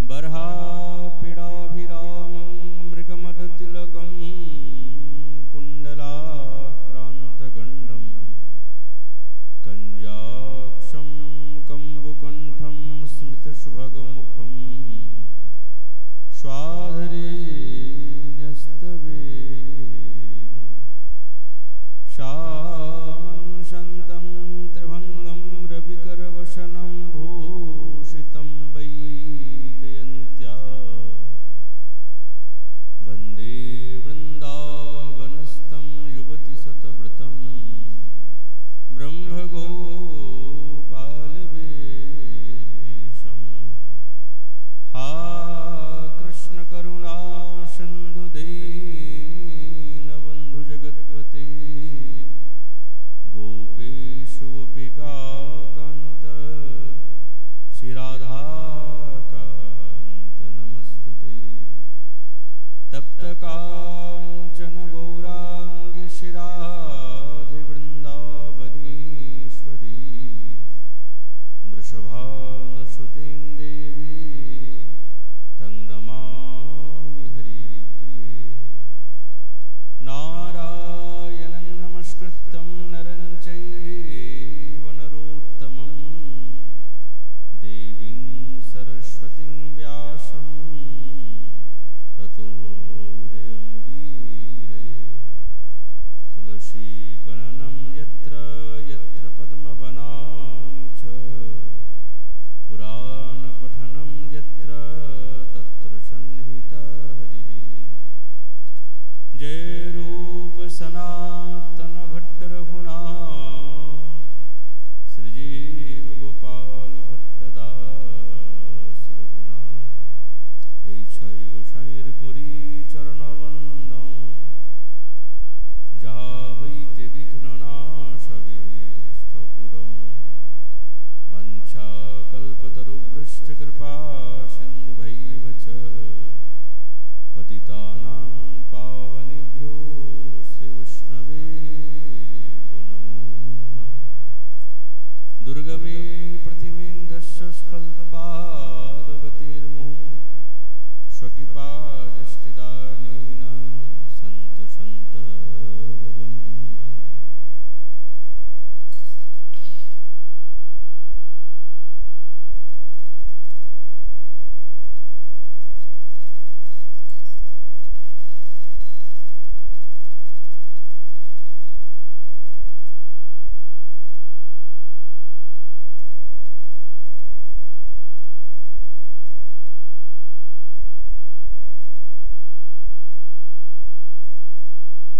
बर्हापीडाभिरामं मृगमदतिलकं कुण्डलाक्रान्तगण्डं कञ्जाक्षं कम्बुकण्ठं स्मितशुभगमुखं स्वाधरीन्यस्तवेनु श्यामं शन्तं त्रिभङ्गं रविकरवशनं भूषितं वैजयन्त्या वन्दे वृन्दावनस्थं युवतिशतव्रतं ब्रह्मगोपालवेशं हा कृष्णकरुणा सिन्धु दीनबन्धु जगत्पते गोपेषु गोपिकान्त श्रीराधाकान्त नमस्तुते तप्तकाञ्चन गौराङ्गी श्रीराधे वृन्दावनेश्वरी वृषभानुसुतें देवी तं नमामि हरिप्रिये नारायणं नमस्कृतं नरं चैव नरोत्तमं देवीं सरस्वतीं व्यासं ततो जयमुदीरये तुलसीकणनं यत्र यत्र पद्मवनानि च पुराणपठनं यत्र तत्र सन्निहितहरिः जय रूप सनातन भट्ट रघुनाथ श्रीजीव गोपाल भट्टदास रघुनाथ এই ছয় গোসাইয়ের করি চরণবন্দন যা হইতে বিঘ্ন নাশবিষ্ঠপুরম বাঞ্ছা কল্পতরুভ্রষ্ট কৃপা সিন্ধুভৈব চ পতিতানাং পাবনেভ্यो শ্রী বৈষ্ণবেভ্यो নমো নমঃ দুর্গমে প্রতিমেন্দস্য স্খলৎপাদগতির্মুহুঃ स्वकीपादृष्टिदानेन सन्त सन्तवलम्बनम्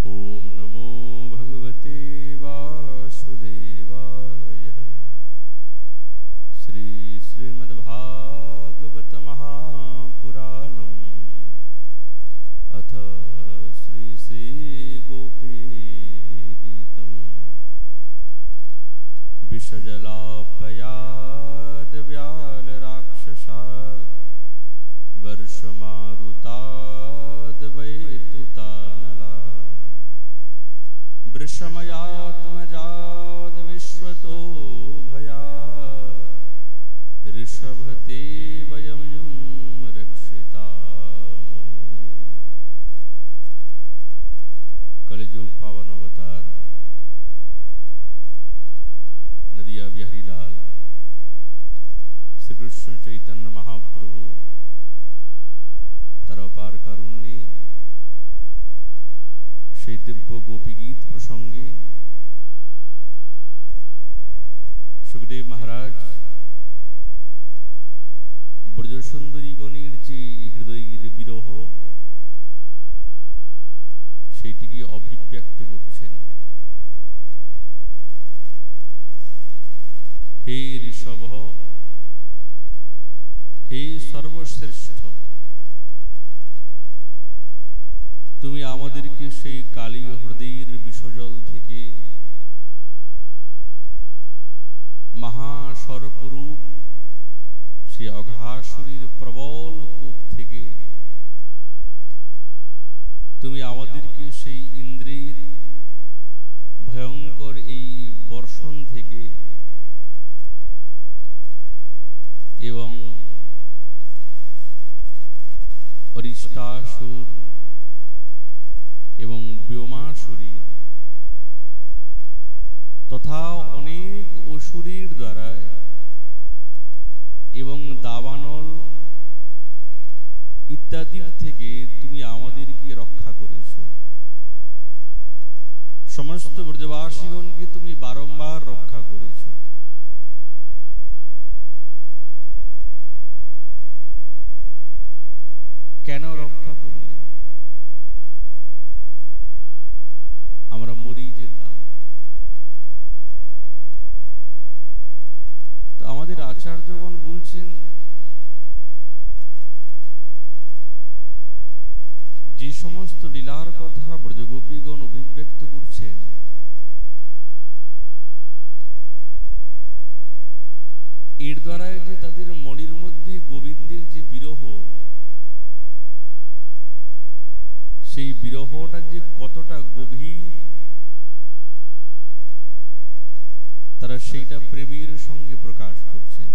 ओम नमो भगवते वासुदेवाय श्री श्रीमद्भागवत महापुराणम् अथ श्री श्री गोपी गीतम् विषजलापयाद व्याल राक्षसात् वर्षमारुताद वैतुतानला वृषमयात्मजाद विश्वतो भयात् ऋषभते वयं रक्षितामो कलिजुग पावन अवतार नदिया बिहारी लाल श्री कृष्ण चैतन्य महाप्रभु तार अपार कारुण्ये সেই দিব্য গোপী গীত প্রসঙ্গে সুখদেব মহারাজ ব্রজসুন্দরীগণের যে হৃদয়ের বিরহ সেইটিকে অভিব্যক্ত করছেন। হে ঋষভ, হে সর্বশ্রেষ্ঠ, তুমি আমাদেরকে সেই কালী হ্রদের বিষজল থেকে মহাসর্পরূপ সেই অঘাসুরীর প্রবল কূপ থেকে তুমি আমাদেরকে সেই ইন্দ্রের ভয়ঙ্কর এই বর্ষণ থেকে এবং অরিষ্টাসুর এবং ব্যোমাসুরীর তথা অনেক অসুরীর দ্বারা এবং দাবানল ইত্যাদির থেকে তুমি আমাদেরকে রক্ষা করেছ। সমস্ত ব্রজবাসীগণকে তুমি বারংবার রক্ষা করেছ। কেন রক্ষা করলে? আমরা মরেই যেতাম। তো আমাদের আচার্যগণ বলছেন, যে সমস্ত লীলার কথা ব্রজগোপীগণ অভিব্যক্ত করছেন, এর দ্বারা যে তাদের মনের মধ্যে গোবিন্দের যে বিরহ, সেই বিরহটা যে কতটা গভীর, তারা সেইটা প্রেমের সঙ্গে প্রকাশ করছেন।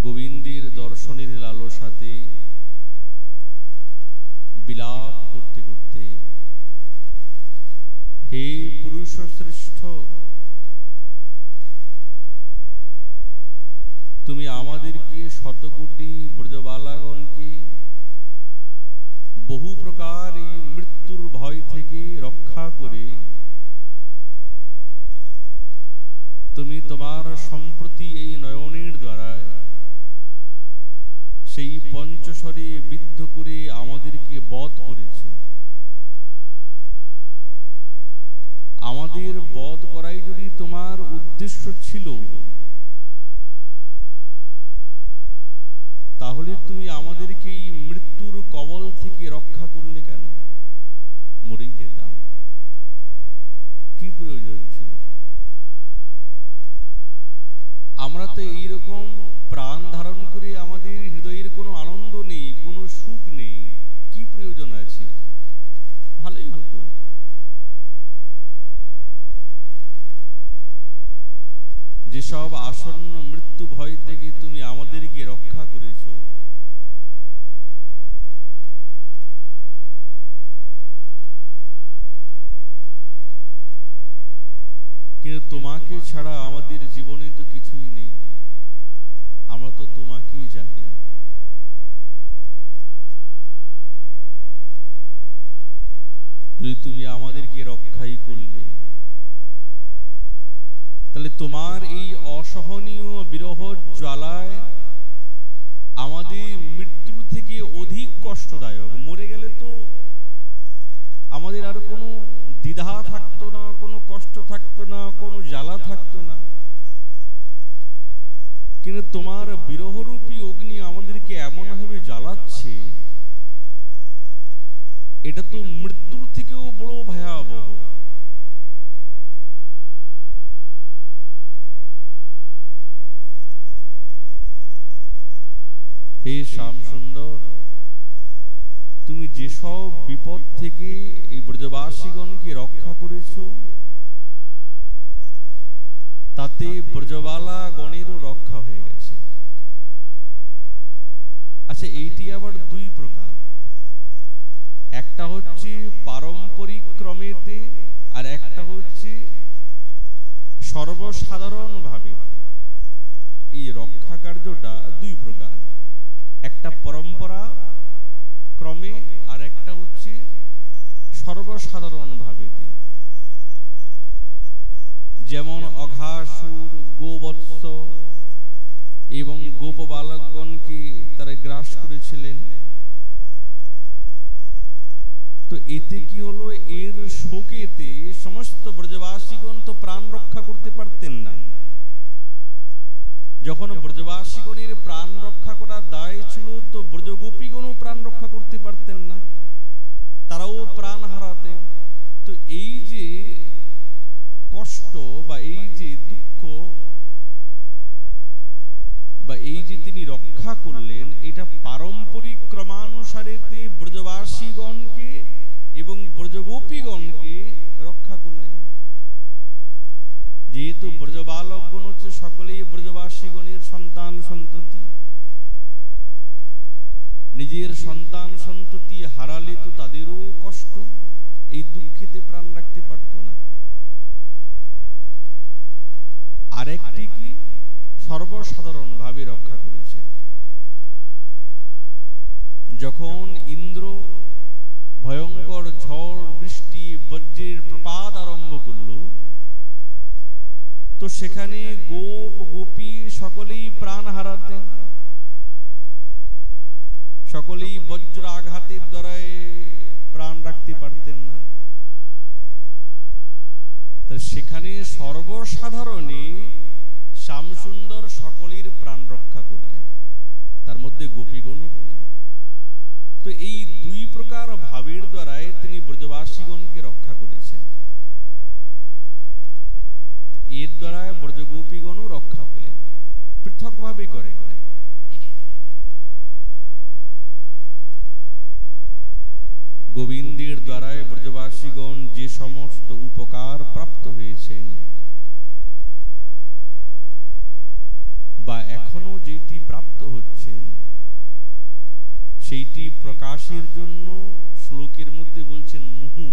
গোবিন্দের দর্শনের লালসাতে বিলাপ করতে করতে, হে পুরুষ শ্রেষ্ঠ, তুমি আমাদেরকে শতকোটি ব্রজবালাগণকে বহু প্রকার এই মৃত্যুর ভয় থেকে রক্ষা করে তুমি তোমার সম্প্রতি এই নয়নের দ্বারা সেই পঞ্চস্বরে বিদ্ধ করে আমাদেরকে বধ করেছ। আমাদের বধ করাই যদি তোমার উদ্দেশ্য ছিল, তাহলে তুমি আমাদেরকে এই মৃত্যুর কবল থেকে রক্ষা করলে কেন? মরেই যেতাম। কি প্রয়োজন ছিল? আমরা তো এইরকম প্রাণ ধারণ করে আমাদের হৃদয়ের কোনো আনন্দ নেই, কোনো সুখ নেই, কি প্রয়োজন আছে? ভালোই হতো। যেসব আসন্ন মৃত্যু ভয় থেকে তুমি আমাদেরকে রক্ষা করেছ, কিন্তু তোমাকে ছাড়া আমাদের জীবনে তো কিছুই নেই, আমরা তো তোমাকেই জানি। যদি তুমি আমাদেরকে রক্ষাই করলে, তাহলে তোমার এই অসহনীয় বিরহ জ্বালায় আমাদের মৃত্যু থেকে অধিক কষ্টদায়ক। মরে গেলে তো আমাদের আর কোনো দ্বিধা থাকতো না, কোনো কষ্ট থাকতো না, কোনো জ্বালা থাকতো না। কিন্তু তোমার বিরহরূপী অগ্নি আমাদেরকে এমনভাবে জ্বালাচ্ছে, এটা তো মৃত্যুর থেকেও বড় ভয়াবহ। হে শ্যাম সুন্দর, তুমি যেসব বিপদ থেকে এই ব্রজবাসীগণকে রক্ষা করেছ, তাতে ব্রজবালা গণেরও রক্ষা হয়ে গেছে। আচ্ছা, এইটি আবার দুই প্রকার। একটা হচ্ছে পারম্পরিক ক্রমেতে, আর একটা হচ্ছে সর্বসাধারণ ভাবে। এই রক্ষা কার্যটা দুই প্রকার, একটা পরম্পরা ক্রমে আর একটা হচ্ছে সর্বসাধারণ ভাবে। যেমন অঘাসুর গোবৎস এবং গোপবালকগণকে তারা গ্রাস করেছিলেন। তো এতে কি হলো, এর শোকেতে সমস্ত ব্রজবাসীগণ তো প্রাণ রক্ষা করতে পারতেন না। যখন ব্রজবাসীগণের প্রাণ রক্ষা করার দায় ছিল, তো ব্রজগোপীগণও প্রাণ রক্ষা করতে পারতেন না, তারাও প্রাণ হারাতেন। তো এই যে কষ্ট বা এই যে দুঃখ বা এই যে তিনি রক্ষা করলেন, এটা পারম্পরিক ক্রমানুসারে ব্রজবাসীগণকে এবং ব্রজগোপীগণকে রক্ষা করলেন। যেহেতু ব্রজবালকগণ হচ্ছে সকলেই ব্রজবাসীগণের সন্তান সন্ততি, নিজের সন্তান সন্ততি হারালে তো তাদেরও কষ্ট, এই দুঃখেতে প্রাণ রাখতে পারত না। আরেকটি কি সর্বসাধারণ ভাবে রক্ষা করেছেন। যখন ইন্দ্র ভয়ঙ্কর ঝড় বৃষ্টি বজ্রের প্রপাত আরম্ভ করল, তো সেখানে গোপ গোপী সকলেই প্রাণ হারাতেন, সকলেই বজ্র আঘাতের দ্বারাই প্রাণ রাখতে পারতেন না। সেখানে সর্বসাধারণে শ্যামসুন্দর সকলের প্রাণ রক্ষা করলেন, তার মধ্যে গোপীগণও বললেন। তো এই দুই প্রকার ভাবের দ্বারাই তিনি ব্রজবাসীগণকে রক্ষা করেছেন। এর দ্বারা ব্রজগোপীগণও রক্ষা পেলেন, পৃথকভাবে করেন নাই। গোবিন্দের দ্বারায় ব্রজবাসীগণ যে সমস্ত উপকার প্রাপ্ত হয়েছেন বা এখনো যেটি প্রাপ্ত হচ্ছেন, সেইটি প্রকাশের জন্য শ্লোকের মধ্যে বলছেন, মুহু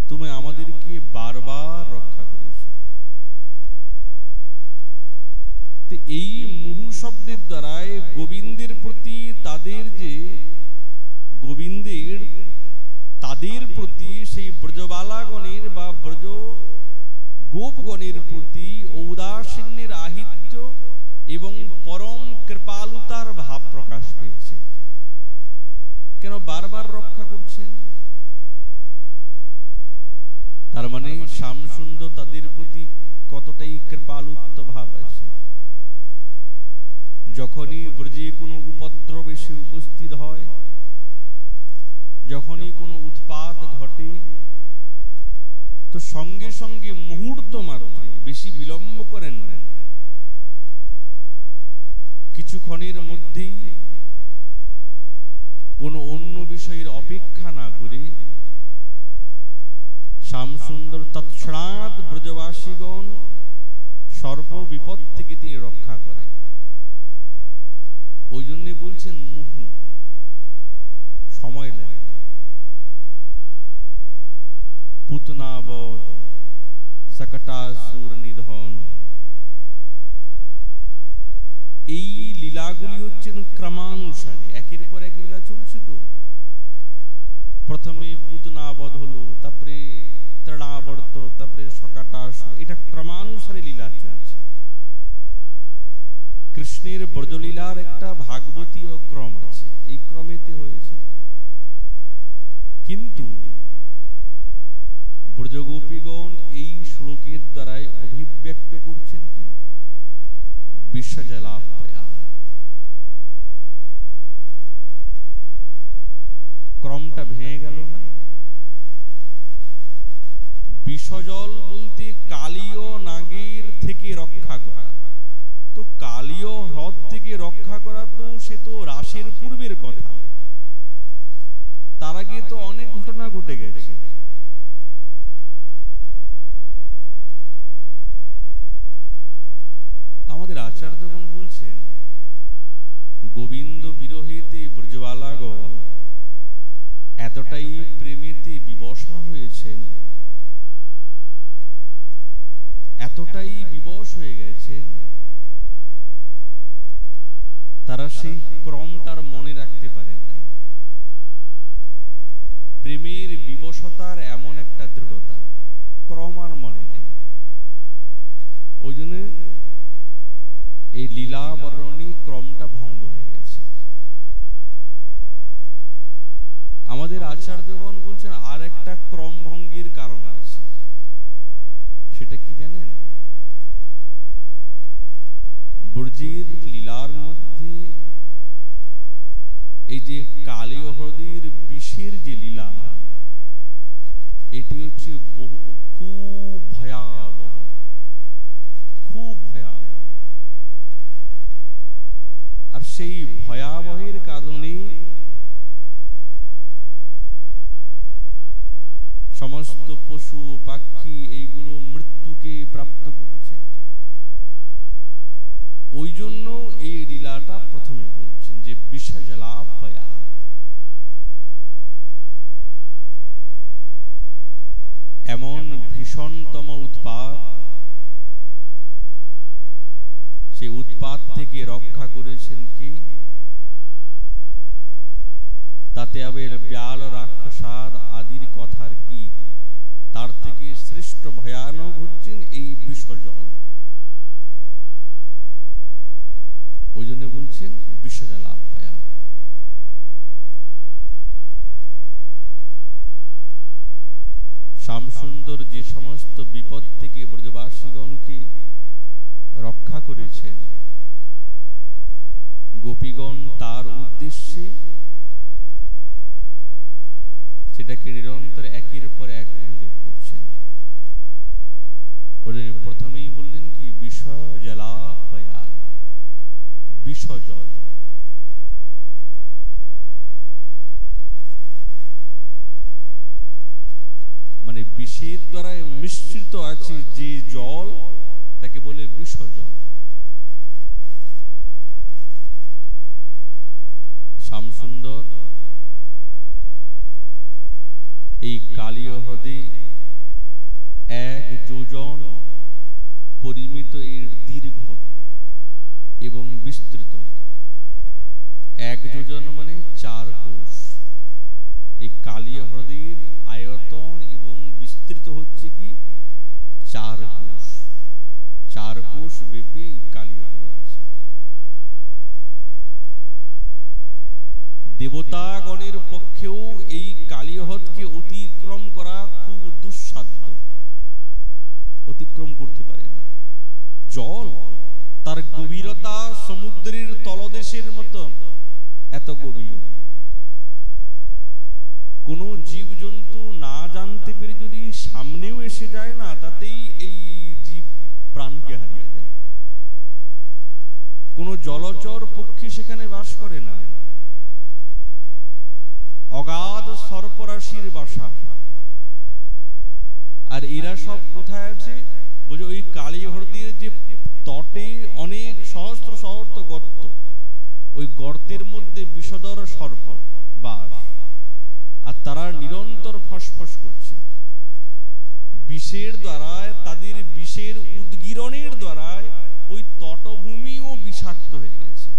তুমি আমাদেরকে বারবার রক্ষা করেছ। তো এই মুহু শব্দের দ্বারায় গোবিন্দের প্রতি তাদের প্রতি সেই ব্রজবালাগণের বা ব্রজ গোপগণের প্রতি ঔদাসীন্যের আহিত্য এবং পরম কৃপালুতার ভাব প্রকাশ পেয়েছে। কেন বারবার রক্ষা করছেন? তার মানে শ্যামসুন্দর তাদের প্রতি কতটাই কৃপালুত্ব ভাব আছে। যখনই ব্রজে কোনো উপদ্রব এসে উপস্থিত হয়, যখনই কোনো উৎপাত ঘটে, তো সঙ্গে সঙ্গে মুহূর্ত মাত্রে, বেশি বিলম্ব করেন না, কিছুক্ষণের মধ্যেই কোনো অন্য বিষয়ের অপেক্ষা না করে শ্যামসুন্দর তৎক্ষণাৎ ব্রজবাসীগণ সর্ব বিপদ থেকে তিনি রক্ষা করেন। ওই জন্য বলছেন মুহু, সময় লাগে না। পুতনাবধ, সকটাসুর নিধন, এই লীলাগুলি হচ্ছেন ক্রমানুসারে, একের পর এক লীলা চলছে। তো প্রথমে পুতনাবধ হলো, তারপরে তৃণাবর্ত, তারপরে সকটাসুর, এটা ক্রমানুসারে লীলা চলছে। কৃষ্ণের ব্রজলীলার একটা ভাগবতীয় ক্রম আছে, এই ক্রমেতে হয়েছে। কিন্তু ব্রজগোপীগণ এই শ্লোকের দ্বারাই অভিব্যক্ত করছেন কি বিশ্বজলাপয়াৎ। ক্রমটা ভেঙে গেল না? বিষজল বলতে কালীয় নাগের থেকে রক্ষা করা। তো কালীয় হ্রদ থেকে রক্ষা করা তো সে তো রাসের পূর্বের কথা, তার আগে তো অনেক ঘটনা ঘটে গেছে। আমাদের আচার্যগণ বলছেন, গোবিন্দ বিরহেতে ব্রজবালাগণ এতটাই প্রেমেতে বিবশা হয়েছেন, এতটাই বিবশ হয়ে গেছেন, তারা সেই ক্রমটার মনে রাখতে পারেন নাই। প্রেমের বিবশতার এমন একটা দৃঢ়তা, ক্রম আর মনে নেই। ওই জন্য এই লীলা বর্ণনী ক্রমটা ভঙ্গ হয়ে গেছে। আমাদের আচার্যগণ বলছেন আর একটা ক্রম ভঙ্গের কারণ আছে। সেটা কি জানেন? ব্রজের লীলার মধ্যে এই যে কালীয় হ্রদের বিষের যে লীলা, এটি হচ্ছে খুব ভয়াবহ, খুব ভয়াবহ। আর সেই ভয়াবহের কারণে সমস্ত পশু পাখি এইগুলো মৃত্যুকে প্রাপ্ত করছে। ওই জন্য এই লীলাটা প্রথমে বলছেন যে বিষজলাপয়াৎ। এমন ভীষণতম উৎপাত, সেই উৎপাত থেকে রক্ষা করেছেন কি? তাতে আবার ব্যাল রাক্ষসাদ আদির কথার কি, তার থেকে শ্রেষ্ঠ ভয়ানক হচ্ছেন এই বিষজল। ওই জন্য বলছেন বিষজলাপয়াৎ। শ্যামসুন্দর যে সমস্ত বিপদ থেকে ব্রজবাসীগণকে রক্ষা করেছেন, গোপীগণ তার উদ্দেশ্যে সেটাকে নিরন্তর একের পর এক উল্লেখ করছেন। প্রথমেই বললেন কি বিষজলাপয়াৎ, বিষজল। মানে বিষের দ্বারা মিশ্রিত আছে যে জল, তাকে বলে বিষজল। শ্যামসুন্দর এই কালীয় হ্রদে 1 যোজন পরিমিত এর দীর্ঘ এবং বিস্তৃত। 1 যোজন মানে 4 কোষ। এই কালীয় হ্রদের আয়তন এবং বিস্তৃত হচ্ছে কি 4 কোষ। 4 কোষ ব্যাপী কালীয় হ্রদ আছে। দেবতাগণের পক্ষেও এই কালীয় হ্রদকে অতিক্রম করা খুব দুঃসাধ্য, অতিক্রম করতে পারে না। জল তার গভীরতা সমুদ্রের তলদেশের মতো এত গভীর। কোন জীবজন্তু না জানতে পেরে যদি সামনেও এসে যায় না, তাতেই এই জীব প্রাণকে হারিয়ে দেয়। কোন জলচর পক্ষী সেখানে বাস করে না। অগাধ সর্পরাশির বাসা। আর এরা সব কোথায় আছে? বুঝো ওই কালীয় হ্রদের যে তটে অনেক সহস্র সহস্র গর্ত, ওই গর্তের মধ্যে বিষধর সর্প বাস। আর তারা নিরন্তর ফসফস করছে। বিষের দ্বারায়, তাদের বিষের উদ্গীরণের দ্বারায় ওই তটভূমিও বিষাক্ত হয়ে গেছে।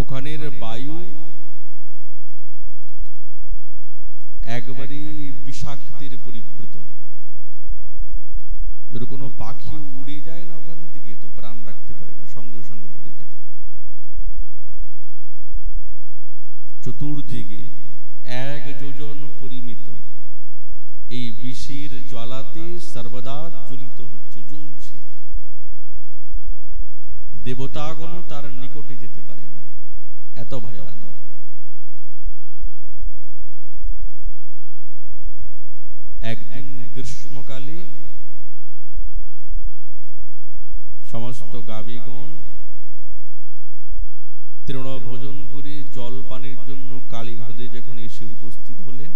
ওখানের বায়ু একবারই বিষাক্তের পরিবৃত। যদি কোনো পাখিও উড়ে যায় না ওখান থেকে, তো প্রাণ রাখতে পারে না, সঙ্গে সঙ্গে পড়ে যায়। চতুর্দিকে 1 যোজন পরিমিত এই বিষের জ্বালাতে সর্বদা জ্বলিত হচ্ছে, জ্বলছে। দেবতাগণ তার নিকটে যেতে পারে না, এত ভয়ানক। একদিন গ্রীষ্মকালে সমস্ত গাভীগণ তৃণভোজন করে জল পানের জন্য কালী হ্রদে যখন এসে উপস্থিত হলেন,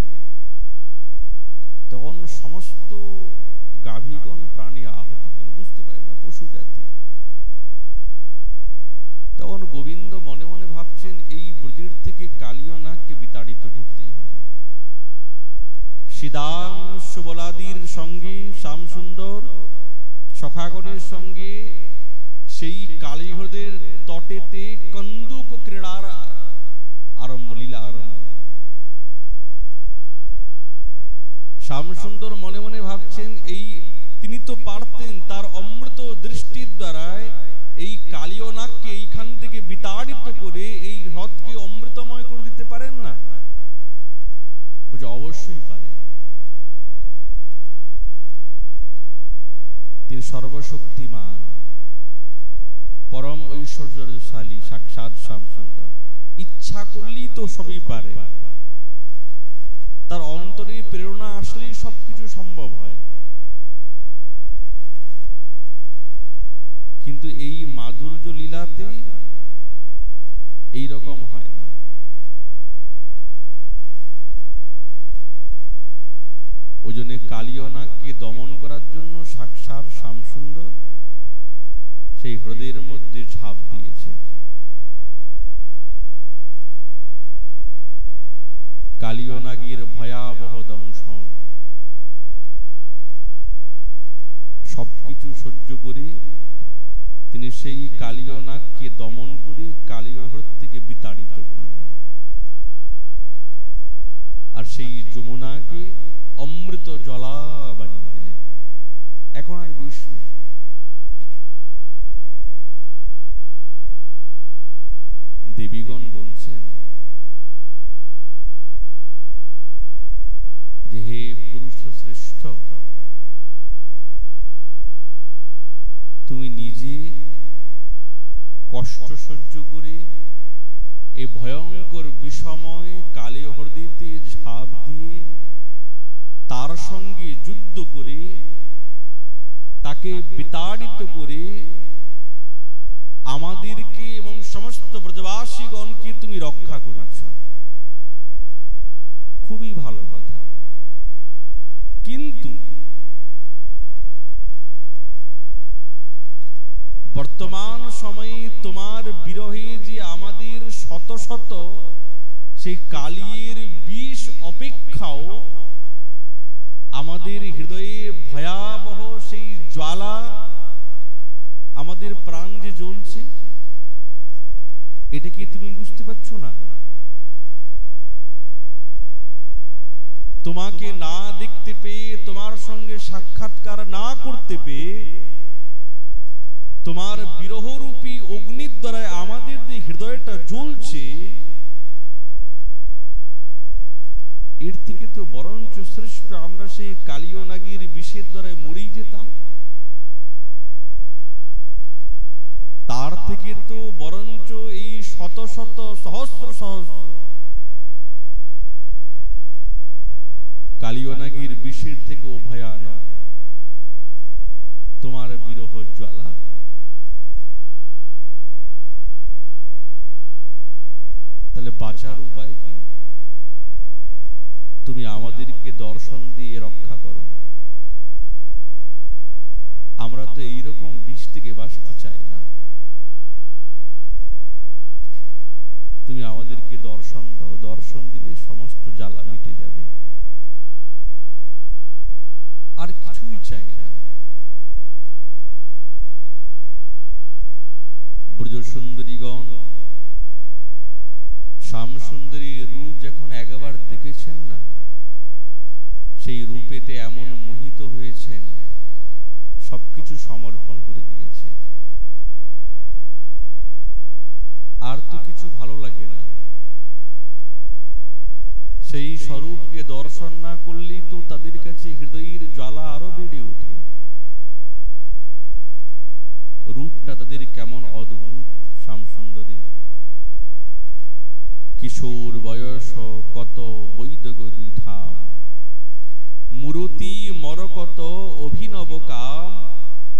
তখন সমস্ত গাভীগণ প্রাণী আহত হল। বুঝতে পারে না, পশু জাতি। তখন গোবিন্দ মনে মনে ভাবছেন এই ব্রজের থেকে কালীয় নাগকে বিতাড়িত করতেই হবে। শ্রীদাম সুবলাদির সঙ্গে শ্যামসুন্দর সখাগণের সঙ্গে সেই কালী হ্রদের তটেতে কন্দুক ক্রীড়ার আরম্ভ, লীলা আরম্ভ। শ্যামসুন্দর মনে মনে ভাবছেন এই তিনি তো পারতেন তার অমৃত দৃষ্টির দ্বারায় এই কালীয় নাগকে এইখান থেকে বিতাড়িত করে এই হ্রদকে অমৃতময় করে দিতে পারেন না? বুঝে অবশ্যই পারে। তিনি সর্বশক্তিমান, পরম ঐশ্বর্যশালী, সাক্ষাৎ শ্যামসুন্দর। ইচ্ছা করলেই তো সবই পারে। তার অন্তরে প্রেরণা আসলেই সবকিছু সম্ভব হয়। কিন্তু এই মাধুর্য লীলাতে এই রকম হয় না। ওই জন্য কালিয়নাগকে দমন করার জন্য সাক্ষাৎ শ্যামসুন্দর সেই হ্রদের মধ্যে ঝাঁপ দিয়েছেন। কালিয়নাগের ভয়াবহ দংশন সবকিছু সহ্য করে তিনি সেই কালিয়নাগকে দমন করে কালীয় হ্রদ থেকে বিতাড়িত করলেন, আর সেই যমুনাকে অমৃত জলা বানিয়ে দিলেন। এখন আর বিষ নেই। দেবীগণ বলছেন যে হে পুরুষ শ্রেষ্ঠ, তুমি নিজে কষ্ট সহ্য করে এই ভয়ঙ্কর বিষময় কালীয় হ্রদেতে ঝাঁপ দিয়ে তার সঙ্গে যুদ্ধ করে তাকে বিতাড়িত করে আমাদেরকে এবং সমস্ত ব্রজবাসীগণকে তুমি রক্ষা করেছ। খুবই ভালো কথা, কিন্তু বর্তমান সময়ে তোমার বিরহে যে আমাদের শত শত সেই কালির বিষ অপেক্ষাও আমাদের হৃদয়ে ভয়াবহ সেই জ্বালা, আমাদের প্রাণ যে জ্বলছে, এটা কি তুমি বুঝতে পারছো না? তোমাকে না দেখতে পেয়ে, তোমার সঙ্গে সাক্ষাৎকার না করতে পেয়ে, তোমার বিরহরূপী অগ্নির দ্বারা আমাদের যে হৃদয়টা জ্বলছে, এর থেকে তো বরঞ্চ শ্রেষ্ঠ আমরা সেই কালিয়নাগের বিষের দ্বারা মরেই যেতাম। তার থেকে তো বরঞ্চ এই শত শত সহস্র সহস্র কালিয়নাগের বিষের থেকে ভয়ানক তোমার বিরহ জ্বালা। তাহলে বাঁচার উপায় কি? তুমি আমাদেরকে দর্শন দিয়ে রক্ষা করো। আমরা তো এইরকম বিষ থেকে বাঁচতে চাই না। তুমি আমাদেরকে দর্শন দাও, দর্শন দিলে সমস্ত জ্বালা মিটে যাবে, আর কিছুই চাই না। ব্রজ সুন্দরীগণ শ্যামসুন্দরীর রূপ যখন একবার দেখেছেন না, সেই রূপেতে এমন মোহিত হয়েছেন, সবকিছু সমর্পণ করে দিয়েছে। আর তো কিছু ভালো লাগে না। সেই স্বরূপকে দর্শন না করলেই তো তাদের কাছে হৃদয়ের জ্বালা আরো বেড়ে ওঠে। রূপটা তাদের কেমন অদ্ভুত শ্যামসুন্দরের। কিশোর বয়স কত বৈদগ দুই ঠাম, মূরতি মরকত অভিনব কাম,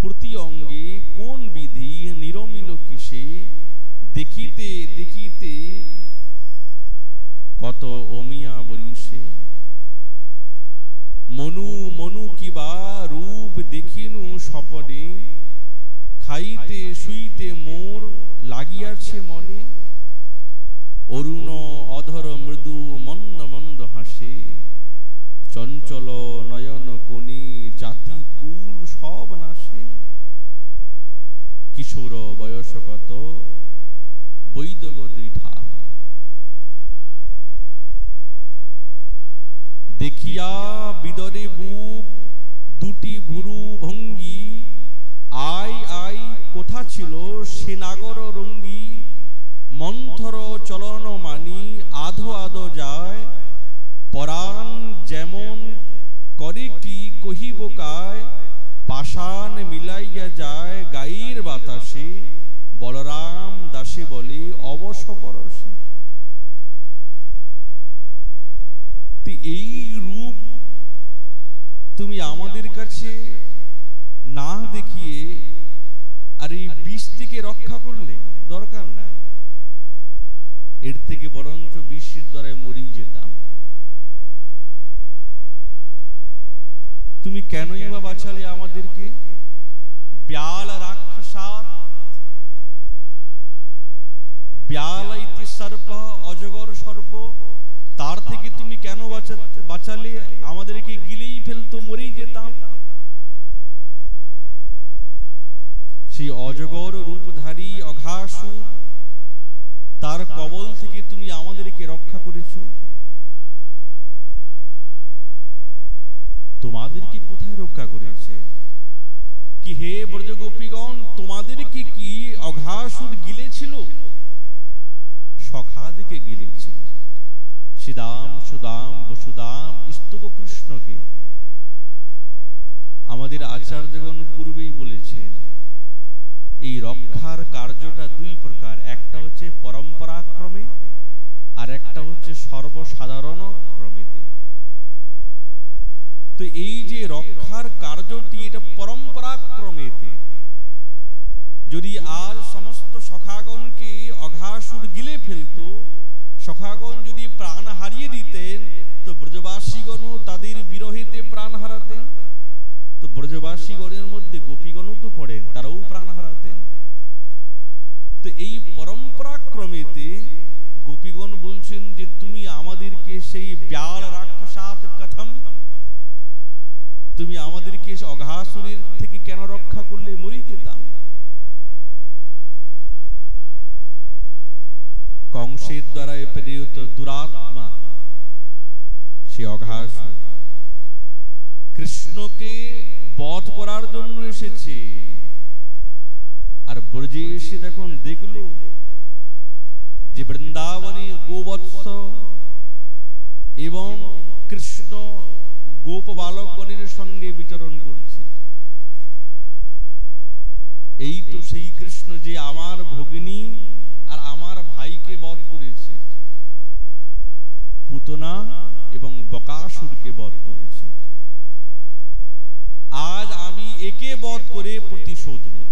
প্রতি অঙ্গে কোন বিধি নিরমিল কিসে, দেখিতে দেখিতে কত অমিয়া বরিশে। মনু মনু কিবা রূপ দেখিনু স্বপনে, খাইতে শুইতে মোর লাগিয়াছে মনে। অরুণ অধর মৃদু মন্দ মন্দ হাসে, চঞ্চল নয়ন কোণে জাতি কুল সব নাশে। কিশোর বয়স কত বৈদগ দুই ঠাম, দেখিয়া বিদরে বুক দুটি ভুরু ভঙ্গি, আই আই কোথা ছিল সে নাগর রঙ্গি। মন্থর চলন মানি আধো আধো যায়, পরাণ যেমন করে কি কহিব কায়। পাষাণ মিলাইয়া যায় গাইর বাতাসে, বলরাম দাসে বলে অবশ পরশে। এই রূপ তুমি আমাদের কাছে না দেখিয়ে আর এই বিষ থেকে রক্ষা করলে, দরকার নাই। এর থেকে বরঞ্চ বিষের দ্বারা মরিয়ে যেতাম। তুমি কেনই বা বাঁচালে আমাদেরকে ব্যাল রাক্ষসাত, ব্যাল ইতি সর্প, অজগর সর্প, তার থেকে তুমি কেন বাঁচালে? আমাদেরকে গিলেই ফেলতো, মরেই যেতাম। সেই অজগর রূপধারী অঘাসুর, তার কবল থেকে তুমি আমাদেরকে রক্ষা করেছো। তোমাদেরকে কোথায় রক্ষা করেছে? কি হে ব্রজগোপীগণ, তোমাদেরকে কি অঘাসুর গিলেছিল? সখাদিকে গিলেছিল। শ্রীদাম, সুদাম, বসুদাম, স্তব কৃষ্ণকে। আমাদের আচার্যগণ পূর্বেই বলেছেন এই রক্ষার কার্যটা দুই প্রকার, একটা হচ্ছে পরম্পরাক্রমে আর একটা হচ্ছে সর্বসাধারণ ক্রমেতে। তো এই যে রক্ষার কার্যটি, এটা পরম্পরাক্রমেতে। যদি আজ সমস্ত সখাগণকে অঘাসুর গিলে ফেলত, সখাগণ যদি প্রাণ হারিয়ে দিতেন, তো ব্রজবাসীগণও তাদের বিরহেতে প্রাণ হারাতেন। তো ব্রজবাসীগণের মধ্যে গোপীগণও তো পড়েন, তারাও প্রাণ হারাতেন। তো এই পরম্পরাক্রমেতে গোপীগণ বলছেন যে তুমি আমাদেরকে সেই ব্যাল রাক্ষসাত কথম, তুমি আমাদেরকে অঘাসুরের থেকে কেন রক্ষা করলে? মরে যেতাম। কংসের দ্বারা প্রেরিত দুরাত্মা সে অঘাসুর কৃষ্ণকে বধ করার জন্য এসেছে। আর ব্রজে এসে দেখুন দেখলো যে বৃন্দাবনে গোবৎস এবং কৃষ্ণ গোপ বালকগণের সঙ্গে বিচরণ করছে। এই তো সেই কৃষ্ণ যে আমার ভগিনী আর আমার ভাইকে বধ করেছে, পুতনা এবং বকাসুরকে বধ করেছে। আজ আমি একে বধ করে প্রতিশোধ নেব।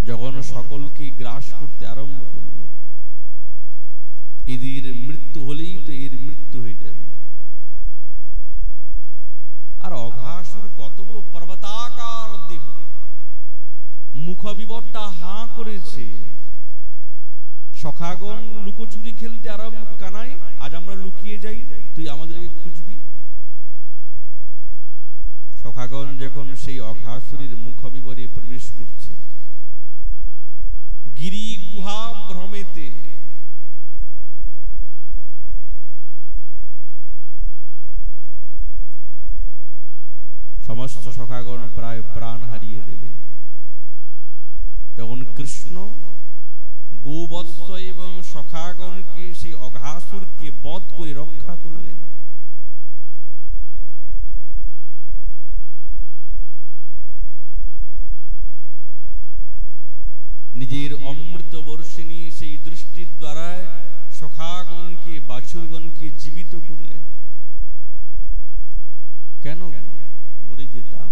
যখন সকলকে গ্রাস করতে আরম্ভ করল, এদের মৃত্যু হলেই তো এর মৃত্যু হয়ে যাবে। আর অঘাসুর কত বড় পর্বতাকার দেহ, মুখ বিবরটা হাঁ করেছে। সখাগণ লুকোচুরি খেলতে আরম্ভ, কানাই আজ আমরা লুকিয়ে যাই, তুই আমাদেরকে খুঁজবি। সখাগণ যখন সেই অঘাসুরের মুখ বিবরে প্রবেশ করছে, গিরি গুহা ভ্রমেতে সমস্ত সখাগণ প্রায় প্রাণ হারিয়ে দেবে। তখন কৃষ্ণ গোবৎস এবং সখাগণকে সেই অঘাসুরকে বধ করে রক্ষা করলেন। নিজের অমৃত বর্ষিণী সেই দৃষ্টির দ্বারা সখাগণকে, বাছুরগণকে জীবিত করলেন। কেন? মরে যেতাম,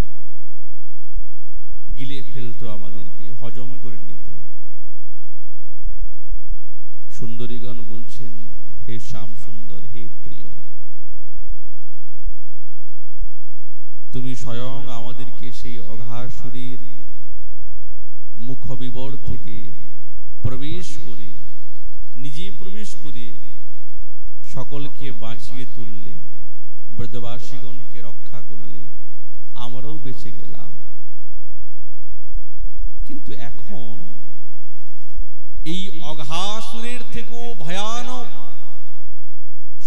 গিলে ফেলতো, আমাদেরকে হজম করে নিত। সুন্দরীগণ বলছেন, হে শ্যাম সুন্দর, হে প্রিয়, তুমি স্বয়ং আমাদেরকে সেই অঘাসুরের মুখ বিবর থেকে প্রবেশ করে, নিজে প্রবেশ করে সকলকে বাঁচিয়ে তুললে, ব্রজবাসীগণকে রক্ষা করলে, আমরাও বেঁচে গেলাম। কিন্তু এখন এই অঘাসুরের থেকেও ভয়ানক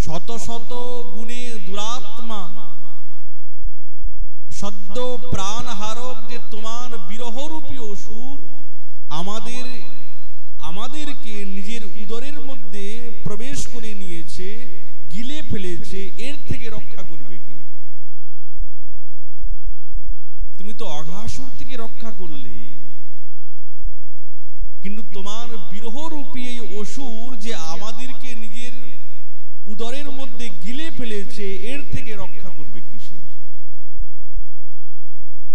শত শত গুণে দুরাত্মা সদ্য প্রাণ হারক যে তোমার বিরহরূপী অসুর আমাদেরকে নিজের উদরের মধ্যে প্রবেশ করে নিয়েছে, গিলে ফেলেছে। এর থেকে রক্ষা করবে কে? তুমি তো অঘাসুর থেকে রক্ষা করলে, কিন্তু তোমার বিরহরূপী এই অসুর যে আমাদেরকে নিজের উদরের মধ্যে গিলে ফেলেছে, এর থেকে রক্ষা করবে কিসে?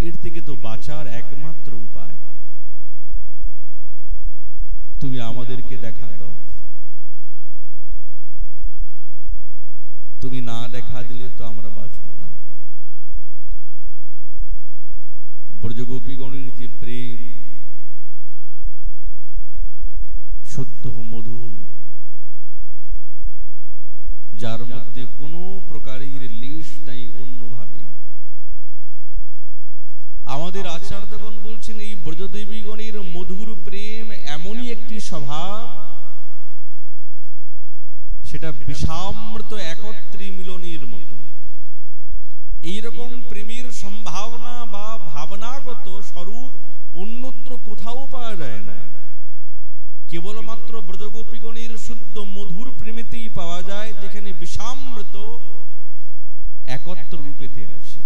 এর থেকে তো বাঁচার একমাত্র উপায় তুমি আমাদেরকে দেখা দাও। তুমি না দেখা দিলে তো আমরা বাঁচব না। ব্রজগোপীগণের যে প্রেম শুদ্ধ মধুর, যার মধ্যে কোনো প্রকারের লেশ নাই অন্যভাবে। আমাদের আচার্যগণ বলছেন এই ব্রজদেবীগণের মধুর প্রেম এমনই একটি স্বভাব, সেটা বিষামৃত একত্রী মিলনের মতো। এইরকম প্রেমের সম্ভাবনা বা ভাবনাগত স্বরূপ অন্যত্র কোথাও পাওয়া যায় না, কেবলমাত্র ব্রজগোপীগণের শুদ্ধ মধুর প্রেমেতেই পাওয়া যায়, যেখানে বিষামৃত একত্র রূপেতে আছে।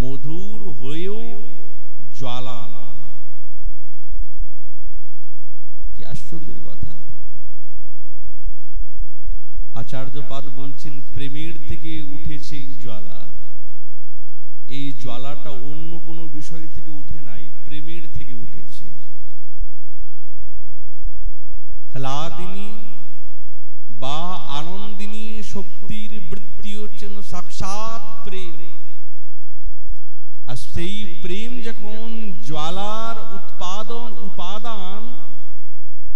মধুর হয়েও জ্বালা নয়, কি আশ্চর্যের কথা। আচার্যপাদ বলছেন প্রেমের থেকে উঠেছে এই জ্বালা। এই জ্বালাটা অন্য কোনো বিষয় থেকে উঠে নাই, প্রেমের থেকে উঠেছে। হ্লাদিনী বা আনন্দিনী শক্তির বৃত্তি হচ্ছেন সাক্ষাৎ প্রেম। আর সেই প্রেম যখন জ্বালার উপাদান,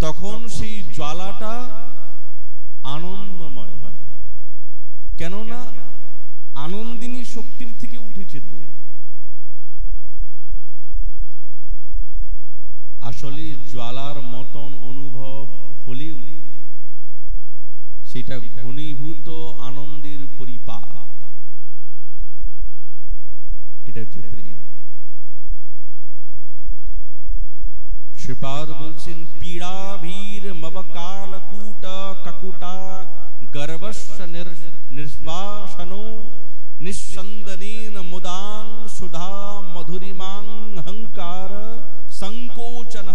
তখন সেই জ্বালাটা আনন্দময় হয়। কেননা আনন্দিনী শক্তির থেকে উঠেছে। তো আসলে জ্বালার মতন অনুভব হলেও সেটা ঘনীভূত আনন্দের পরিপাক, এটা হচ্ছে প্রেম। শ্রীপাদ বলছেন পীড়াভীর মবকালকূট ককুটা গর্ভস্য নির্বাসনো নিঃসন্দনেন মুদাং সুধা মধুরিমাং হংকার संकोचन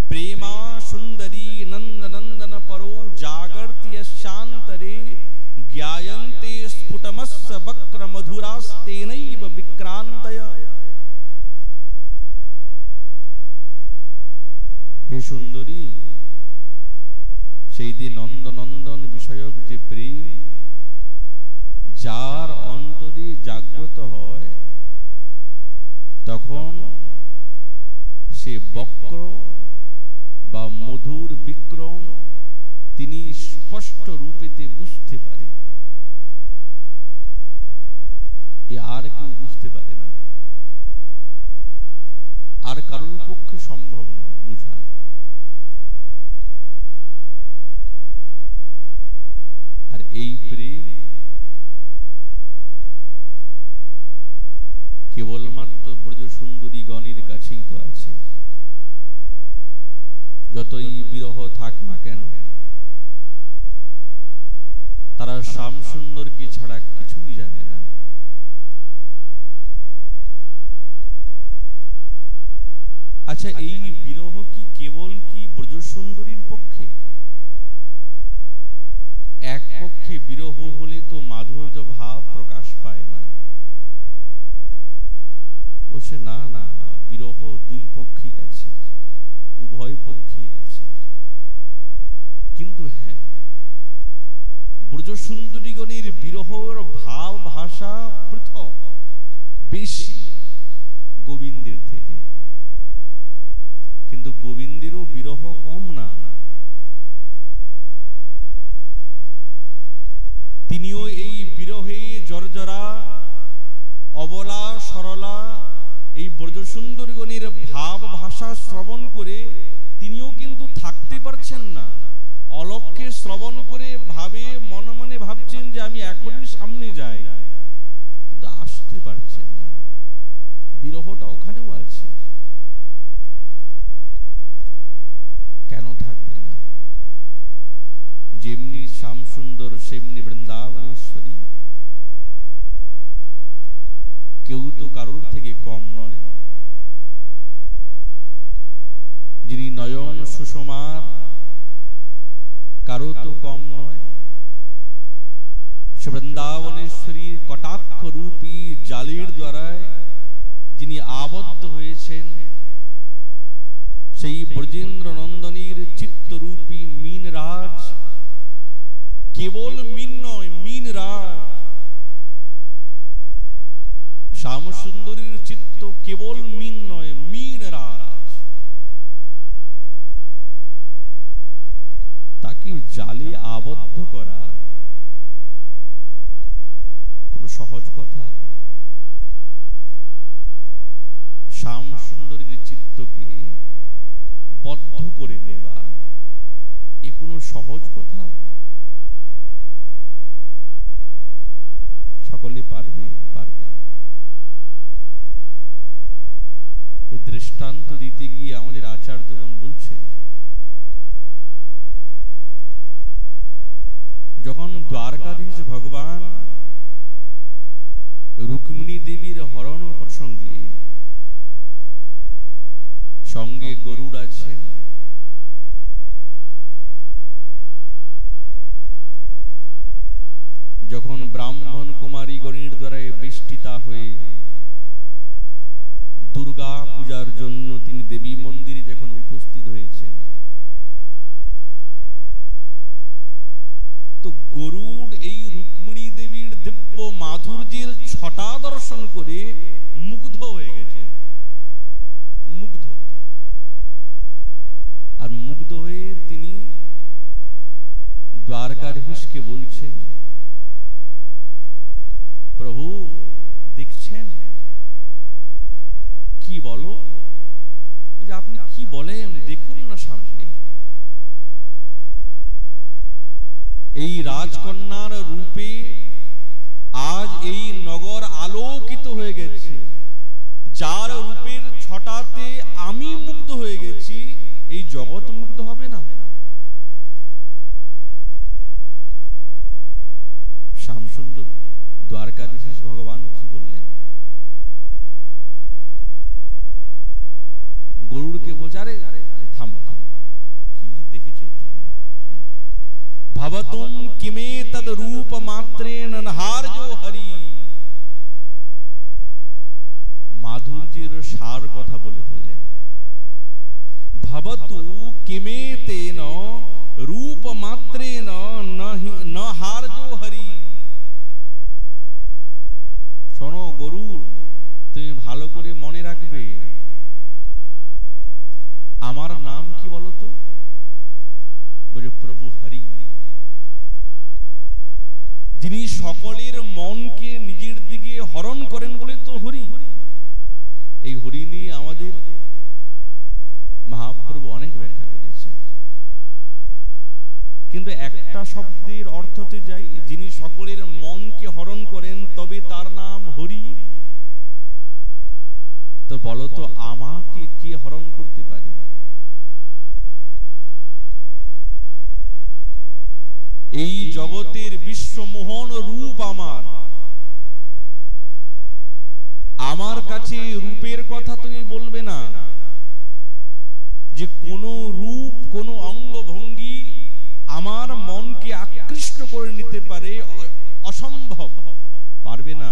प्रेमा सुंदरी नंद नंदन परो जागर्ति शांतरे ज्ञायन्ते स्फुटमस्य वक्र मधुरास्तेनैव विक्रांतय। हे सुंदरी, সেই দিন নন্দ নন্দন বিষয়ক যে প্রেম যার অন্তরে জাগ্রত হয়, তখন সে বক্র বা মধুর বিক্রম তিনি স্পষ্ট রূপেতে বুঝতে পারে, এ আর কেউ বুঝতে পারে না, আর কারোর পক্ষে সম্ভব নয় বুঝা। আর এই প্রেম কেবলমাত্র ব্রজ সুন্দরী গণের কাছেই তো আছে। যতই বিরহ থাক না কেন, তারা শ্যাম সুন্দরকে ছাড়া কিছুই জানে না। আচ্ছা, এই বিরহ কি কেবল কি ব্রজ সুন্দরীর পক্ষে? এক পক্ষে বিরহ হলে তো মাধুর্য ভাব প্রকাশ পায় না। বলছে না না, বিরহ দুই পক্ষেই আছে, উভয় পক্ষেই আছে। কিন্তু হ্যাঁ, ব্রজ সুন্দরীগণের বিরহর ভাব ভাষা পৃথক, বেশি গোবিন্দের থেকে। কিন্তু গোবিন্দেরও বিরহ কম না, তিনিও এই বিরহে জর্জরা অবলা সরলা এই ব্রজ সুন্দরীগণের ভাব ভাষা শ্রবণ করে তিনিও কিন্তু থাকতে পারছেন না। অলক্ষ্যে শ্রবণ করে ভাবে মনে মনে ভাবছেন যে আমি এখনই সামনে যাই, কিন্তু আসতে পারছেন না। বিরহটা ওখানেও আছে, কেন থাকবে না? যেমনি শ্যাম সুন্দর সেমনি বৃন্দাবনেশ্বরী, কেউ তো কারোর থেকে কম নয়। যিনি নয়ন সুষমার, কারো তো কম নয়। সে বৃন্দাবনেশ্বরীর কটাক্ষ রূপী জালির দ্বারায় যিনি আবদ্ধ হয়েছেন, সেই ব্রজেন্দ্র নন্দনীর চিত্তরূপী মীনরাজ, কে কেবল মিন নয়, মিন রাজ। শ্যাম সুন্দরীর চিত্ত কেবল মিন নয়, মিন রাজ। তাকে জালে আবদ্ধ করা কোন সহজ কথা? শ্যাম সুন্দরীর চিত্তকে বদ্ধ করে নেবা এ কোনো সহজ কথা? সকলে পারবে? পারবে না। এর দৃষ্টান্ত দিতে গিয়ে আমাদের আচার্যগণ বলছেন, যখন দ্বারকাধীশ ভগবান রুক্মিণী দেবীর হরণ প্রসঙ্গে সঙ্গে গরুড় আছেন, যখন ব্রাহ্মণ কুমারী গণের দ্বারা বেষ্টিতা হয়ে দুর্গা পূজার জন্য তিনি দেবী মন্দিরে যখন উপস্থিত হয়েছেন, তো গরুড় এই রুক্মিণী দেবীর দিব্য মাধুর্যের ছটা দর্শন করে মুগ্ধ হয়ে গেছে। মুগ্ধ। আর মুগ্ধ হয়ে তিনি দ্বারকাধীশকে বলছেন, প্রভু দেখছেন? কি বলো? আপনি কি বলেন? দেখুন না সামনে এই রাজকন্যার রূপে আজ এই নগর আলোকিত হয়ে গেছে। যার রূপের ছটাতে আমি মুগ্ধ হয়ে গেছি, এই জগৎ মুগ্ধ হবে না? শ্যামসুন্দর দ্বারকাধীশ ভগবান কি বললেন? গরুড়কে বলছে, আরে থামো থামো, কি দেখেছো তুমি? ভবতুম কিমে তদ রূপ মাত্রেণ নহার্যো হরি। মাধুর্যের সার কথা বলে ফেললেন। ভবতু কিমে তেন রূপ মাত্রেণ নহার্যো হরি। শোনো গরুড়, তুমি ভালো করে মনে রাখবে, আমার নাম কি বলো তো? বলে প্রভু হরি, যিনি সকলের মনকে নিজের দিকে হরণ করেন বলে তো হরি। এই হরি নিয়ে আমাদের মহাপ্রভু অনেক ব্যাখ্যা করেছেন, কিন্তু একটা শব্দের অর্থতে যাই, যিনি সকলের মনকে হরণ করেন তবে তার নাম হরি। তো বলো তো আমাকে কে হরণ করতে পারে? এই জগতের বিশ্বমোহন রূপ আমার। আমার কাছে রূপের কথা তুমি বলবে না, যে কোনো রূপ কোনো অঙ্গভঙ্গি আমার মনকে আকৃষ্ট করে নিতে পারে, অসম্ভব, পারবে না।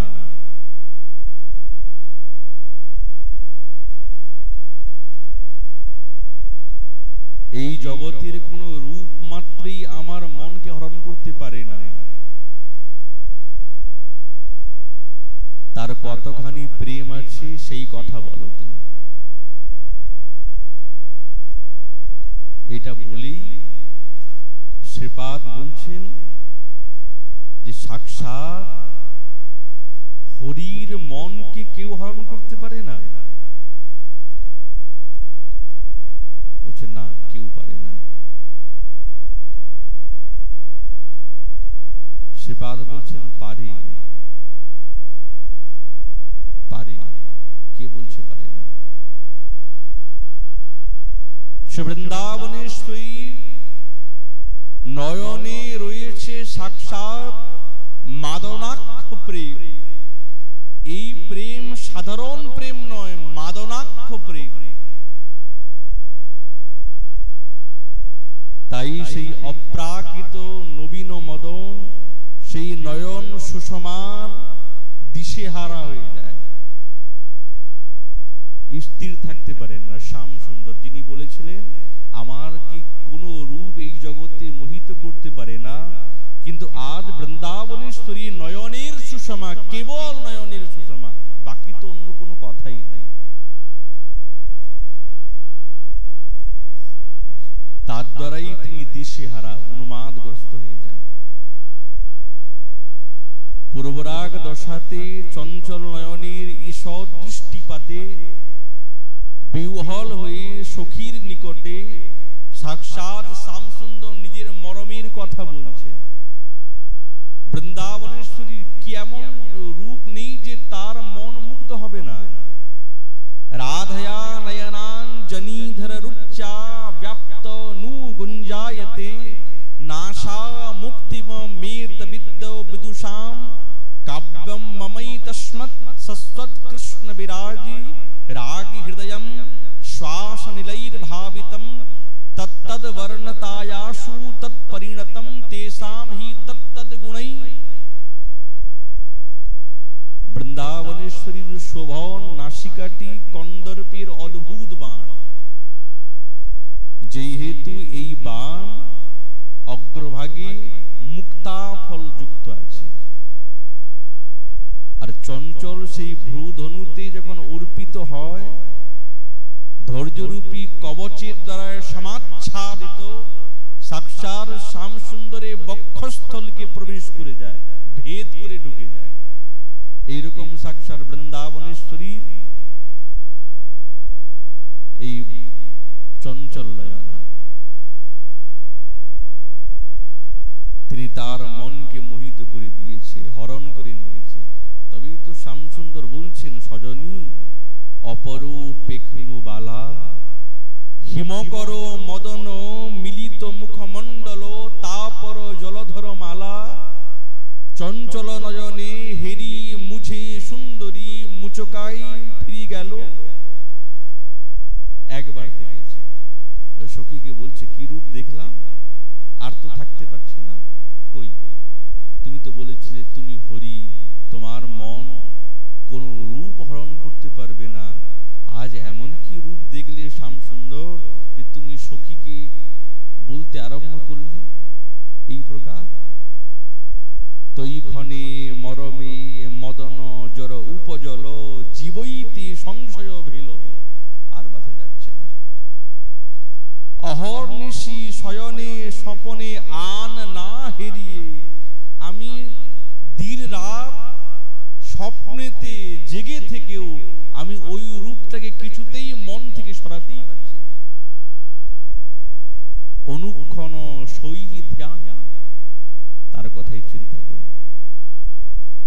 এই জগতের কোন রূপ মাত্রই আমার মনকে হরণ করতে পারে না। তার কতখানি প্রেম আছে সেই কথা বলো তুমি। এটা বলেই শ্রীপাদ বলছেন যে সাক্ষাৎ হরির মনকে কেউ হরণ করতে পারে না। বলছে না, কেউ পারে না। শ্রীপাদ বলছেন পারে, পারে। কে বলছে পারে না? বৃন্দাবনেশ্বরী নয়নে রয়েছে সাক্ষাৎ মাদনাক্ষ প্রেম। এই প্রেম সাধারণ প্রেম নয়, মাদনাক্ষ প্রেম। তাই সেই অপ্রাকৃত নবীন মদন, সেই নয়ন সুষমার দিশেহারা হয়ে যায়, স্থির থাকতে পারেন না। শ্যাম সুন্দর যিনি বলেছিলেন, আমার কি কোনো রূপ এই জগতে মোহিত করতে পারে না, কিন্তু আজ বৃন্দাবনেশ্বরী নয়নের সুষমা, কেবল নয়নের সুষমা, বাকি তো অন্য কোনো কথাই নেই। তার দ্বারাই তিনি দিশেহারা, উন্মাদগ্রস্ত হয়ে যান। পূর্বরাগ দশাতে চঞ্চল নয়নের ঈষৎ দৃষ্টিপাতে বিহ্বল হয়ে সখীর নিকটে সাক্ষাৎ শ্যামসুন্দর নিজের মরমের কথা বলছেন। বৃন্দাবনেশ্বরীর কি এমন রূপ নেই যে তার মন মুগ্ধ হবে না। রাধয়া নয়নান জনিধর রুচ্চা ব্যাপ্ত নু গুঞ্জায়তে নাশা মুক্তিম মেত বিদ্য বিদুষাম কাব্যম মমৈ তস্মৎ সস্বৎ কৃষ্ণ বিরাজি রাগি হৃদয়ম শ্বাস নিলৈর ভাবিতম তত্তদ বর্ণতায়াসু তৎপরিণতম তেষাম হি তত্তদ গুণৈ। বৃন্দাবনেশ্বরীর শোভন নাসিকাটি কন্দর্পের অদ্ভুত বাণ, যেহেতু এই বাণ অগ্রভাগে মুক্তা ফল যুক্ত আছে, আর চঞ্চল সেই ভ্রূধনুতে যখন অর্পিত হয়, ধৈর্যরূপী কবচের দ্বারা সমাচ্ছাদিত সাক্ষাৎ শ্যামসুন্দরে বক্ষস্থলকে প্রবেশ করে যায়, ভেদ করে ঢুকে যায়। এইরকম সাক্ষাৎ বৃন্দাবনেশ্বরীর এই চঞ্চল নয়না, তিনি তার মনকে মোহিত করে দিয়েছে, হরণ করে নিয়েছে। তবেই তো শ্যামসুন্দর বলছেন, সজনী অপরূপ পেখলু বালা হিমকর মদন মিলিত মুখমণ্ডল তাপর জলধর মালা চঞ্চল নয়নে হেরি মুঝে সুন্দরী মুচকাই ফিরি গেল। একবার দেখেছে, সখীকে বলছে কি রূপ দেখলাম, আর তো থাকতে পারছি না। কই, তুমি তো বলেছিলে তুমি হরি, তোমার মন কোন রূপ হরণ করতে পারবে না। আজ এমন কি রূপ দেখলে শ্যামসুন্দর যে তুমি সখীকে বলতে আরম্ভ করলে এই প্রকার। তৈ ক্ষণে মরমে মদন জর উপজল জীবইতে সংশয় ভেল। আর বাঁচা যাচ্ছে না। অহর্নিশি শয়নে স্বপনে আন না হেরিয়ে আমি দিন রাত স্বপ্নেতে জেগে থেকেও আমি ওই রূপটাকে কিছুতেই মন থেকে সরাতেই পারছি না। অনুক্ষণ সই ধ্যান তার কথাই চিন্তা করি।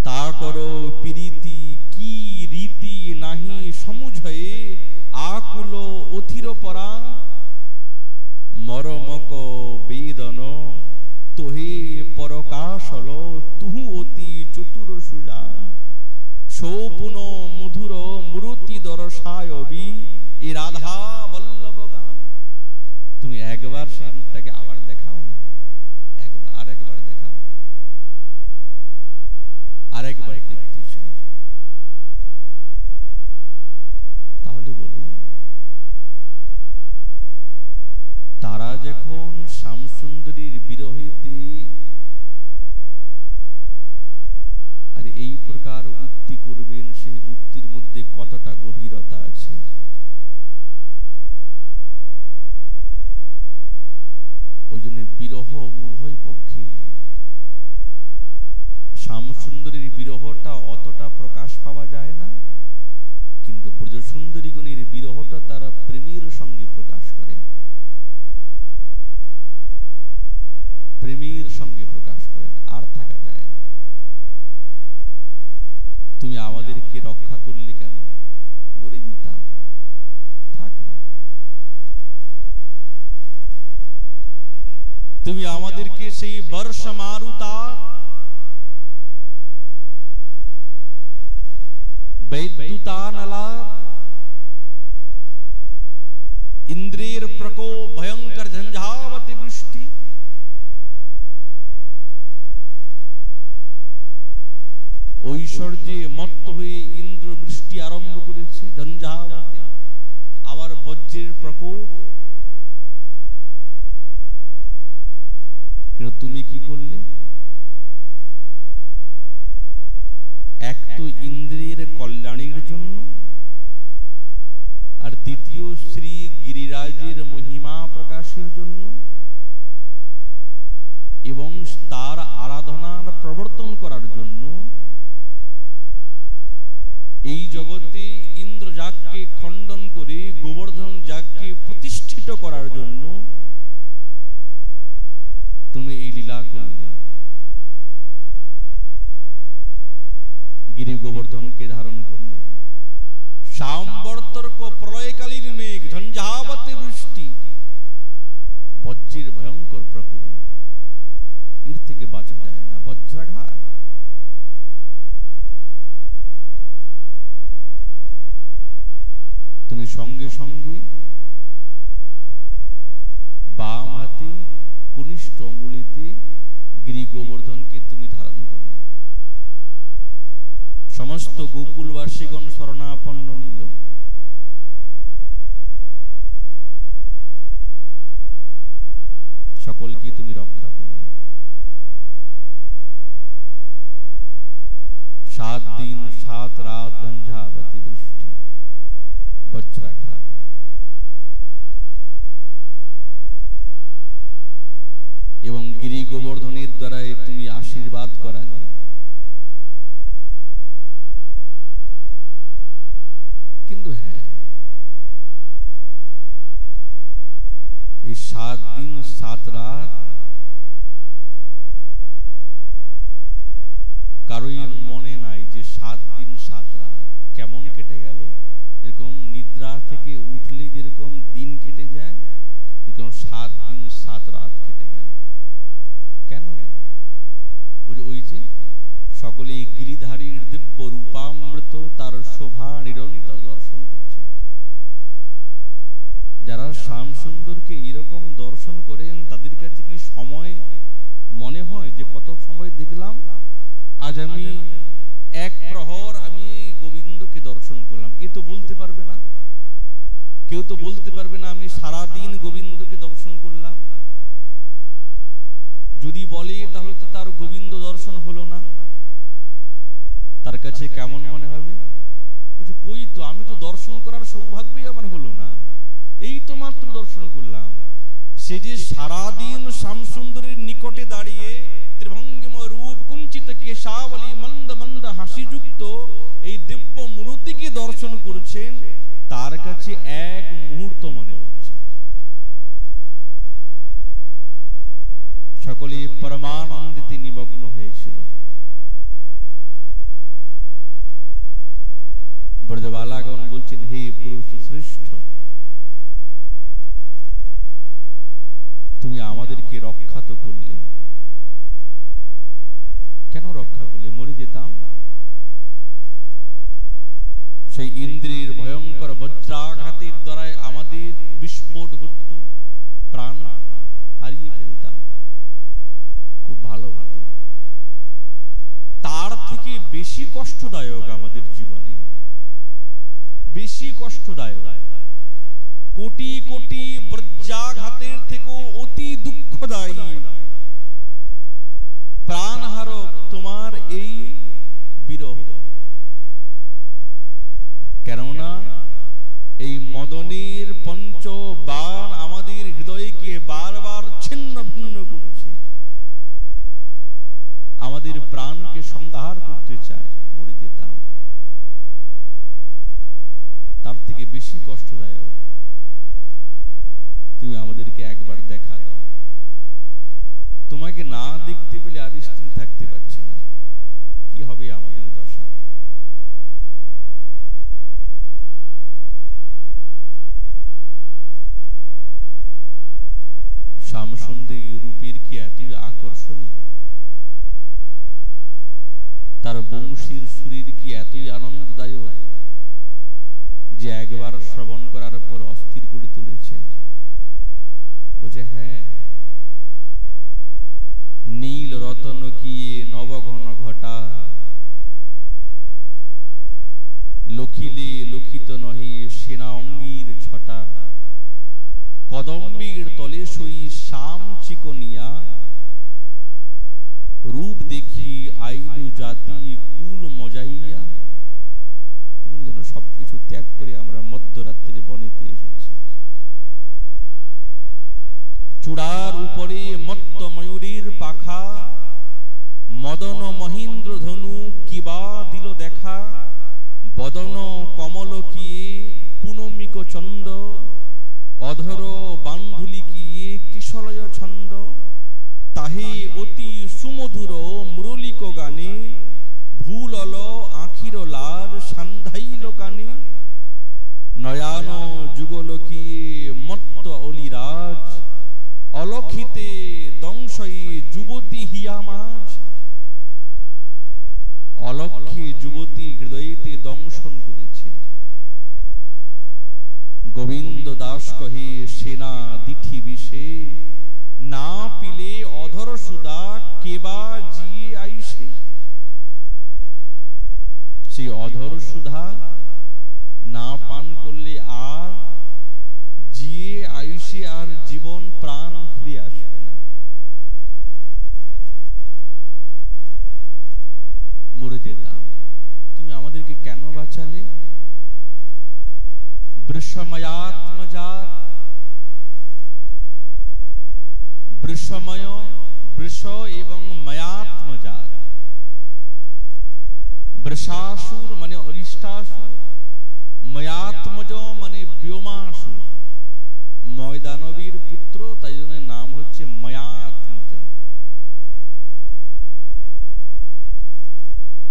তা করো প্রীতি কি রীতি নাহি সমুঝয়ে আকুল অথির পরাং মরমক বেদন তোহে পরকাশল তুহু অতি চতুর সুজান সৌপুন মধুর মূর্তি দরসায়বি এ রাধা বল্লভ গান। তুমি একবার সেই রূপটাকে আবার দেখাও না, একবার আরেকবার দেখাও, আরেকবার দেখতে চাই। তাহলে বলুন, তারা যখন শ্যামসুন্দরীর বিরহেতে আর এই প্রকার উক্তি করবেন, সেই উক্তির মধ্যে কতটা গভীরতা আছে। ওই জন্য বিরহ উভয় পক্ষে, শ্যামসুন্দরীর বিরহটা অতটা প্রকাশ পাওয়া যায় না, কিন্তু ব্রজসুন্দরীগণের বিরহটা তারা প্রেমের সঙ্গে প্রকাশ করে, প্রেমের সঙ্গে প্রকাশ করেন, আর থাকা যায় না। তুমি আমাদেরকে রক্ষা করলে কেন, মরে যেতাম, থাক না। তুমি আমাদেরকে সেই বর্ষ মারুতা বৈদ্যুতা নালা ইন্দ্রের প্রকোপ ভয়ঙ্কর ঝঞ্ঝাবতী বৃষ্টি ঐশ্বর্যে মত্ত হয়ে ইন্দ্র বৃষ্টি আরম্ভ করেছে ঝঞ্ঝাবতী, আবার বজ্রের প্রকোপ। কিন্তু তুমি কি করলে? এক তো ইন্দ্রিয়ের কল্যাণের জন্য, আর দ্বিতীয় শ্রী গিরিরাজের মহিমা প্রকাশের জন্য, এবং তার আরাধনার প্রবর্তন করার জন্য। এই জগতে ইন্দ্র যাগকে খণ্ডন করে গোবর্ধন যাগকে প্রতিষ্ঠিত করার জন্য তুমি এই লীলা করলে। গিরি গোবর্ধনকে ধারণ করলে। সাম্বর্তর্ক প্রলয়কালীন মেঘ, ঝঞ্ঝাবতী বৃষ্টি, বজ্রের ভয়ঙ্কর প্রকোপ, এর থেকে বাঁচা যায় না। বজ্রাঘাত, তুমি সঙ্গে সঙ্গে বাম হাতে কনিষ্ঠ অঙ্গুলিতে গিরি গোবর্ধনকে তুমি ধারণ করলে। সমস্ত গোকুলবাসীগণ শরণাপন্ন নিল। সকলকে তুমি রক্ষা করলে। 7 দিন 7 রাত ঝঞ্ঝাবতী বৃষ্টি, বজ্রাঘাত। এবং গিরি গোবর্ধনের দ্বারাই তুমি আশীর্বাদ করালে। কিন্তু হ্যাঁ, এই 7 দিন 7 রাত কারোই মনে নাই যে 7 দিন 7 রাত কেমন কেটে গেল। এরকম নিদ্রা থেকে উঠলে যেরকম দিন কেটে যায়, এরকম 7 দিন 7 রাত কেটে গেল। কেন? বুঝো, ওই যে সকলে গিরিধারীর দিব্য রূপামৃত তার শোভা নিরন্তর দর্শন করছেন। যারা শ্যাম সুন্দরকে এরকম দর্শন করেন, তাদের কাছে কি সময় মনে হয় যে কত সময় দেখলাম? আজ আমি 1 প্রহর আমি গোবিন্দকে দর্শন করলাম, এ তো বলতে পারবে না। কেউ তো বলতে পারবে না আমি সারাদিন গোবিন্দকে দর্শন করলাম। যদি বলে তাহলে তো তার গোবিন্দ দর্শন হলো না। তার কাছে কেমন মনে হবে? বলছে, কই তো, আমি তো দর্শন করার সৌভাগ্যই আমার হলো না, এই তো মাত্র দর্শন করলাম। সে যে সারাদিন শ্যামসুন্দরের নিকটে দাঁড়িয়ে ত্রিভঙ্গিম রূপ কুঞ্চিত কেশাবলী মন্দ মন্দ হাসিযুক্ত এই দিব্য মূর্তিকে দর্শন করছেন, তার কাছে 1 মুহূর্ত মনে হচ্ছে। সকলে পরমানন্দিতে নিমগ্ন হয়েছিল। ব্রজবালাগণ বলছেন, হে পুরুষ শ্রেষ্ঠ, তুমি আমাদেরকে রক্ষা তো করলে। কেন রক্ষা করলে? মরে যেতাম। সেই ইন্দ্রের ভয়ঙ্কর বজ্রাঘাতের দ্বারা আমাদের বিস্ফোট ঘটত, প্রাণ হারিয়ে ফেলতাম, খুব ভালো হতো। তার থেকে বেশি কষ্টদায়ক আমাদের জীবনে, বেশি কষ্টদায়ক, কোটি কোটি বজ্রাঘাতের থেকেও অতি দুঃখদায়ী, প্রাণহারক তোমার এই বিরহ। কেননা এই মদনের পঞ্চবাণ আমাদের হৃদয়কে বারবার ছিন্ন ভিন্ন করছে, আমাদের প্রাণকে সংহার করতে চায়। মরে যেতাম। তার থেকে বেশি কষ্টদায়ক তুমি আমাদেরকে একবার দেখা দাও। তোমাকে না দেখতে পেলে আর স্থির থাকতে পারছি না, কি হবে আমাদের দশা। শ্যামসুন্দরী রূপের কি এতই আকর্ষণীয়, তার বংশীর সুরের কি এতই আনন্দদায়ক যে একবার শ্রবণ করার পর অস্থির করে তুলেছেন। বলছে, হ্যাঁ, নীল রতন কিয়ে নবঘন ঘটা, লখিলে লখিত নহে সেনা অঙ্গীর ছটা, কদম্বীর তলে সই শ্যাম চিকনিয়া, রূপ দেখি আইলু জাতি কুল মজাইয়া। তুমি যেন সবকিছু ত্যাগ করে আমরা মধ্যরাত্রির বনেতে এসেছি। চূড়ার উপরে মত্ত ময়ূরীর পাখা, মদন মহেন্দ্র ধনু কিবা দিল দেখা। বদন কমল কিয়ে পুনমিক চন্দ, অধর বান্ধুলি কিয়ে কিশলয় ছন্দ। তাহে অতি সুমধুর মুরলিক গানে, ভুলল আখির লার সান্ধাইল কানে। নয়ান যুগল কিয়ে মত্ত অলিরাজ, অলক্ষিতে দংশয়ে যুবতী হিয়া মাঝ। অলক্ষী যুবতী হৃদয়েতে দংশন করেছে। গোবিন্দ দাস কহে সেনা দিঠি বিষে, না পিলে অধর সুদা কেবা জিয়ে আইসে। সেই অধর সুধা না পান করলে আর জিয়ে আইসে আর জীবন প্রাণ ফিরে আসবে না। মরে যেতাম, তুমি আমাদেরকে কেন বাঁচালে? বৃষময়াত্মজাত, বৃষময় বৃষ এবং ময়াত্মজাত। বৃষাসুর মানে অরিষ্টাসুর, ময়াত্মজ মানে ব্যোমাসুর, ময়দানবীর পুত্র, তাই জন্য নাম হচ্ছে ময়াত্মজ।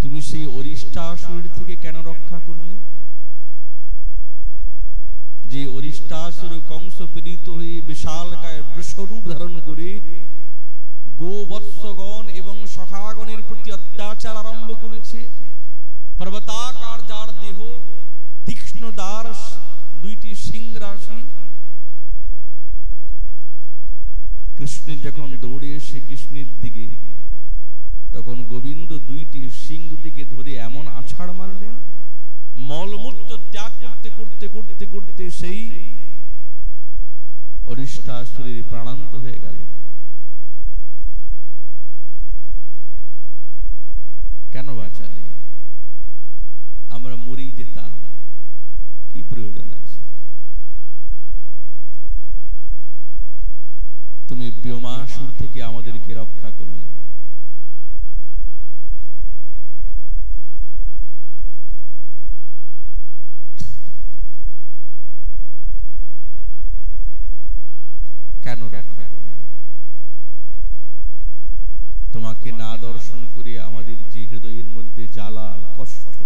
তুমি সেই অরিষ্টাসুর থেকে কেন রক্ষা করলে? যে অরিষ্টাসুর কংস পীড়িত হয়ে বিশালকায় বৃষরূপ ধারণ করে গোবৎসগণ এবং সখাগণের প্রতি অত্যাচার আরম্ভ করেছে। পর্বতাকার যার দেহ, তীক্ষ্ণ দ্বার, দুইটি সিং রাশি। কৃষ্ণের যখন দৌড়ে এসে কৃষ্ণের দিকে, তখন গোবিন্দ দুইটি সিং দুটিকে ধরে এমন আছাড় মারলেন, মলমূত্র ত্যাগ করতে করতে করতে করতে সেই অরিষ্টাসুরের প্রাণান্ত হয়ে গেল। কেন বাঁচালে? আমরা মরেই যেতাম, কি প্রয়োজন আছে? তুমি ব্যোমাসুর থেকে আমাদেরকে রক্ষা করলে। কেন রক্ষা করলে? তোমাকে না দর্শন করে আমাদের যে হৃদয়ের মধ্যে জ্বালা কষ্ট।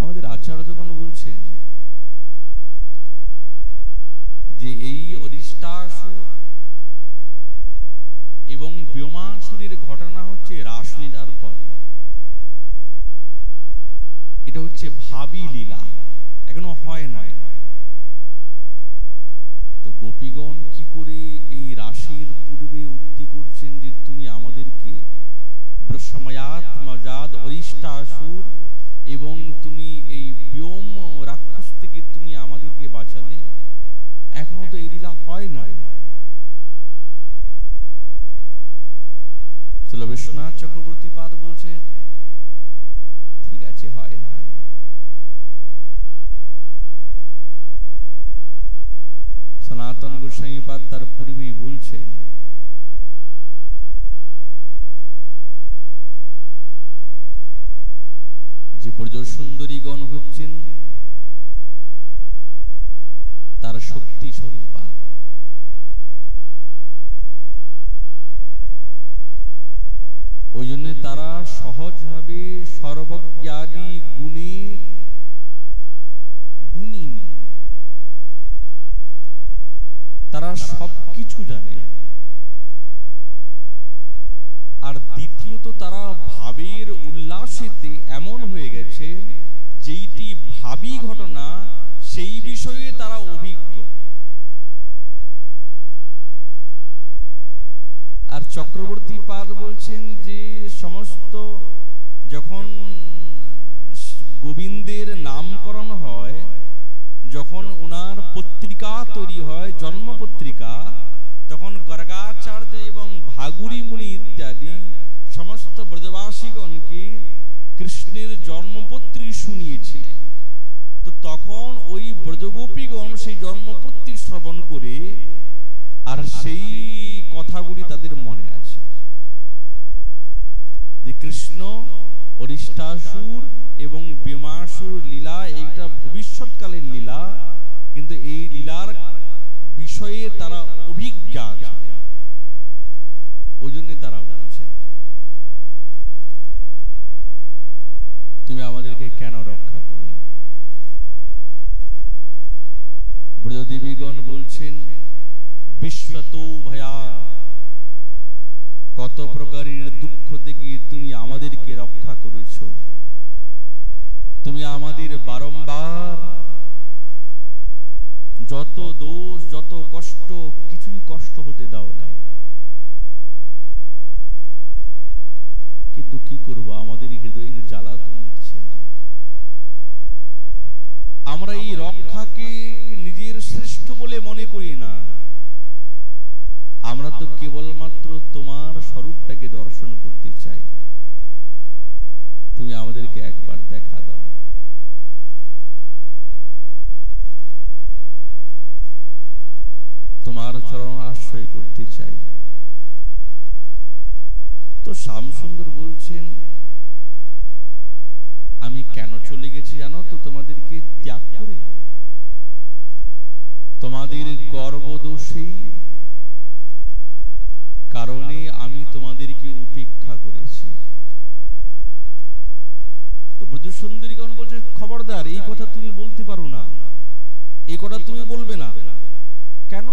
আমাদের আচার্য যখন বলছেন যে এই অরিষ্টাসুর এবং ব্যোমাসুরের ঘটনা হচ্ছে রাসলীলার পরে, এটা হচ্ছে ভাবী লীলা, এখনো হয় না। তো গোপীগণ কি করে এই রাশির পূর্বে উক্তি করছেন যে তুমি আমাদেরকে বৃষময়াত্মজাত অরিষ্টাসুর এবং তুমি এই ব্যোম রাক্ষস থেকে তুমি আমাদেরকে বাঁচালে। এখনো তো এই লীলা হয় না। বিশ্বনাথ চক্রবর্তী পাদ বলছে ঠিক আছে, হয় না। সনাতন গোস্বামী পাদ তার পূর্বেই বলছেন যে ব্রজ সুন্দরীগণ হচ্ছেন তার শক্তি স্বরূপা। ওই জন্য তারা সহজভাবে সর্বজ্ঞানী গুণের গুণিনী, তারা সবকিছু জানে। আর দ্বিতীয়ত তারা ভাবের উল্লাসেতে এমন হয়ে গেছে যেইটি ভাবী ঘটনা সেই বিষয়ে তারা অভিজ্ঞ। আর চক্রবর্তী পাদ বলছেন যে সমস্ত যখন গোবিন্দের নামকরণ হয়, যখন ওনার পত্রিকা তৈরি হয়, জন্ম পত্রিকা, তখন তখন গর্গাচার্য এবং ভাগুরি মুনি ইত্যাদি সমস্ত ব্রজবাসীগণকে কৃষ্ণের জন্মপত্রী শুনিয়েছিলেন। তো তখন ওই ব্রজগোপীগণ সেই জন্মপত্রী শ্রবণ করে আর সেই কথাগুলি তাদের মনে আছে যে কৃষ্ণ অরিষ্টাসুর এবং বিমাসুর লীলা এইটা ভবিষ্যৎকালের লীলা, কিন্তু এই লীলার বিষয়ে তারা অভিজ্ঞা ছিলেন, ওই জন্য তারা বলছেন তুমি আমাদেরকে কেন রক্ষা করলে? ব্রজদেবীগণ বলছেন বিশ্বতো ভয়া, কত প্রকারের দুঃখ থেকে তুমি আমাদেরকে রক্ষা করেছ। তুমি আমাদের বারংবার যত দোষ যত কষ্ট, কিছুই কষ্ট হতে দাও না, কিন্তু কি করব, আমাদের হৃদয়ের জ্বালা তো মিটছে না। আমরা এই রক্ষাকে নিজের শ্রেষ্ঠ বলে মনে করি না, আমরা তো কেবলমাত্র তোমার স্বরূপটাকে দর্শন করতে চাই। তুমি আমাদেরকে একবার দেখা দাও। তোমার চরণ আশ্রয় করতে চাই। তো শ্যামসুন্দর বলছেন আমি কেন চলে গেছি জানো তো? তোমাদেরকে ত্যাগ করে, তোমাদের গর্বদোষী কারণে আমি তোমাদেরকে উপেক্ষা করেছি। তো ব্রজসুন্দরীগণ বলছে খবরদার, এই কথা তুমি বলতে পারো না, এই কথা তুমি বলবে না। কেন?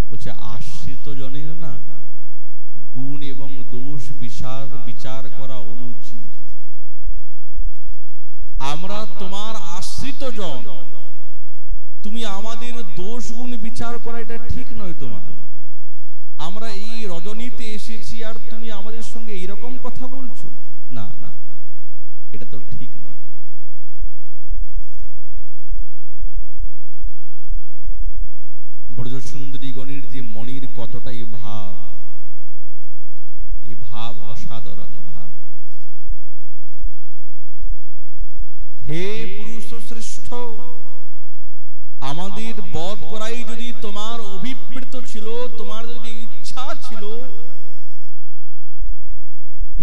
বলছে আশ্রিত জনের না গুণ এবং দোষ বিচার করা অনুচিত। আমরা তোমার আশ্রিত জন, তুমি আমাদের দোষ গুণ বিচার করা এটা ঠিক নয় তোমার। আমরা এই রজনীতে এসেছি আর তুমি আমাদের সঙ্গে এইরকম কথা বলছো, না না, এটা তো ঠিক নয়। ব্রজসুন্দরীগণের যে মনের কতটাই ভাব, এই ভাব অসাধারণ ভাব। হে পুরুষ শ্রেষ্ঠ, আমাদের বধ করাই যদি তোমার অভিপ্রেত ছিল, তোমার যদি ইচ্ছা ছিল,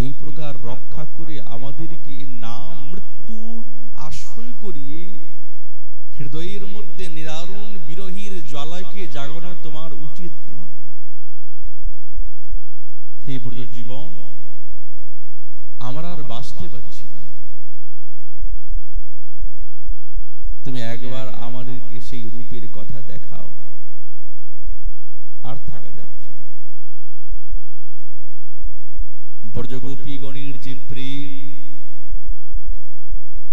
এই প্রকার রক্ষা করে আমাদেরকে না মৃত্যুর আশ্রয় করিয়ে হৃদয়ের মধ্যে নিরারুণ বিরহীর জ্বালাকে জাগানো তোমার উচিত নয়। হে ব্রজ জীবন, আমরা আর বাঁচতে পারছি না, তুমি একবার আমাদেরকে সেই রূপের কথা দেখাও, আর থাকা যাচ্ছে না। ব্রজগোপীগণের যে প্রেম,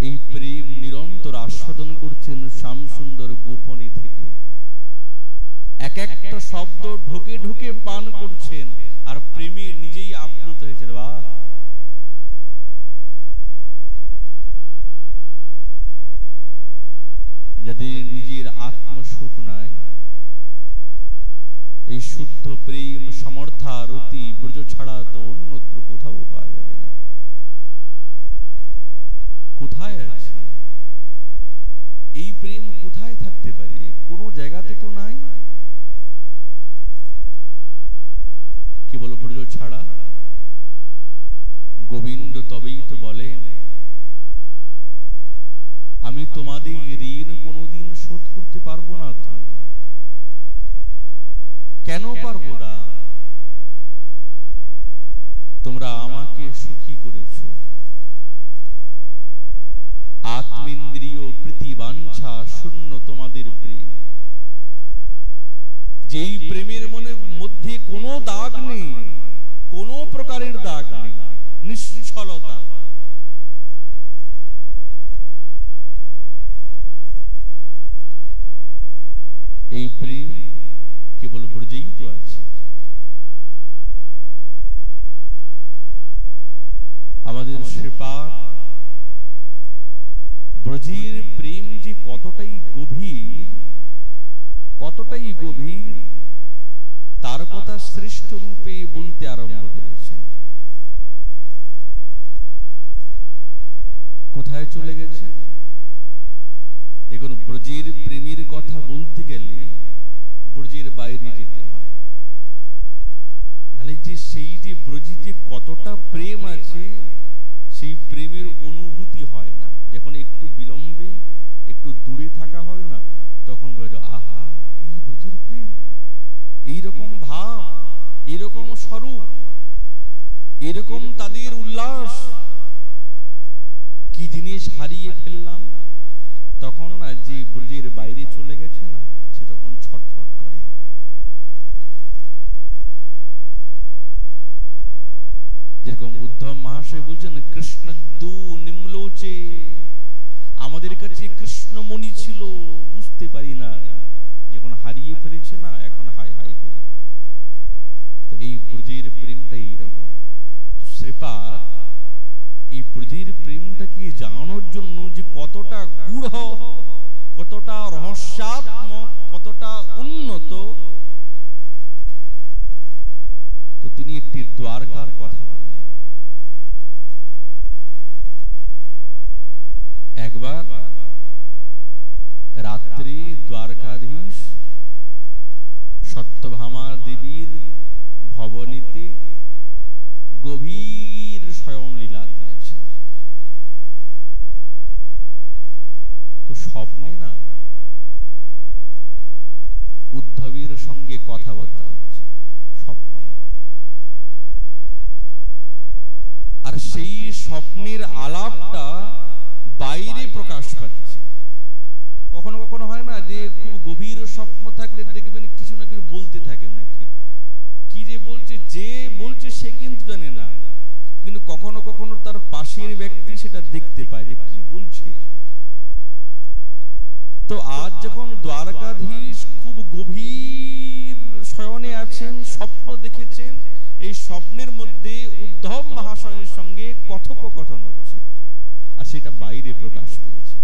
এই প্রেম নিরন্তর আস্বাদন করছেন শ্যামসুন্দর গোপনে থেকে। এক একটা শব্দ ঢুকে ঢুকে পান করছেন আর প্রেমে নিজেই আপ্লুত হয়েছেন। বাহ, যাদের নিজের আত্মসুখ নাই, এই শুদ্ধ প্রেম সমর্থারতি ব্রজ ছাড়া তো অন্যত্র কোথাও পাওয়া যাবে না। কোথায় আছে এই প্রেম? কোথায় থাকতে পারে? কোনো জায়গাতে তো নাই, কেবল ব্রজ ছাড়া। গোবিন্দ তবেই তো বলেন আমি তোমাদের ঋণ কোনোদিন শোধ করতে পারবো না। কেন পারবো না? তোমরা আমাকে সুখী করেছো, আত্মেন্দ্রিয় প্রীতি বাঞ্ছা শূন্য তোমাদের প্রেম, যেই প্রেমের মধ্যে কোনো দাগ নেই, কোনো প্রকারের দাগ নেই, নিশ্চলতা। এই প্রেম কেবল ব্রজেই তো আছে। আমাদের শ্রীপাদ ব্রজের প্রেম যে কতটাই গভীর, কতটাই গভীর তার কথা শ্রেষ্ঠ রূপে বলতে আরম্ভ করেছেন। কোথায় চলে গেছেন? দেখুন, ব্রজের প্রেমের কথা বলতে গেলে ব্রজের বাইরে যেতে হয়, নাহলে যে সেই যে ব্রজে যে কতটা প্রেম আছে সেই প্রেমের অনুভূতি হয় না। যখন একটু বিলম্বে একটু দূরে থাকা হয় না, তখন বোঝা, আহা, এই ব্রজের প্রেম, এইরকম ভাব, এরকম স্বরূপ, এরকম তাদের উল্লাস, কি জিনিস হারিয়ে ফেললাম। তখন না যে ব্রজের বাইরে চলে গেছে না, সে তখন ছটফট করে। যেরকম উদ্ধব মহাশয় বলছেন, কৃষ্ণদ্দু নিম্লোচে, আমাদের কাছে কৃষ্ণমণি ছিল, বুঝতে পারি না, যখন হারিয়ে ফেলেছে না এখন হাই হাই করি। তো এই ব্রজের প্রেমটাই এইরকম। শ্রীপাদ এই ব্রজের প্রেমটাকে জানানোর জন্য যে কতটা গূঢ়, কতটা রহস্যাত্মক, কতটা উন্নত, তো তিনি একটি দ্বারকার কথা বললেন। একবার রাত্রি দ্বারকাধীশ সত্যভামা দেবীর ভবনীতে গভীর শয়ন লীলা দিয়েছেন। তো স্বপ্নে না উদ্ধবের সঙ্গে কথাবার্তা হচ্ছে স্বপ্নে, আর সেই স্বপ্নের আলাপটা বাইরে প্রকাশ পাচ্ছে। কখনো কখনো হয় না যে খুব গভীর স্বপ্ন থাকলে দেখবেন কিছু না কিছু বলতে থাকে মুখে, কি যে বলছে, যে বলছে সে কিন্তু জানে না, কিন্তু কখনো কখনো তার পাশের ব্যক্তি সেটা দেখতে পায় যে কি বলছে। তো আজ যখন দ্বারকাধীশ খুব গভীর শয়নে আছেন, স্বপ্ন দেখেছেন, এই স্বপ্নের মধ্যে উদ্ধব মহাশয়ের সঙ্গে কথোপকথন হচ্ছে, আর সেটা বাইরে প্রকাশ পেয়েছে।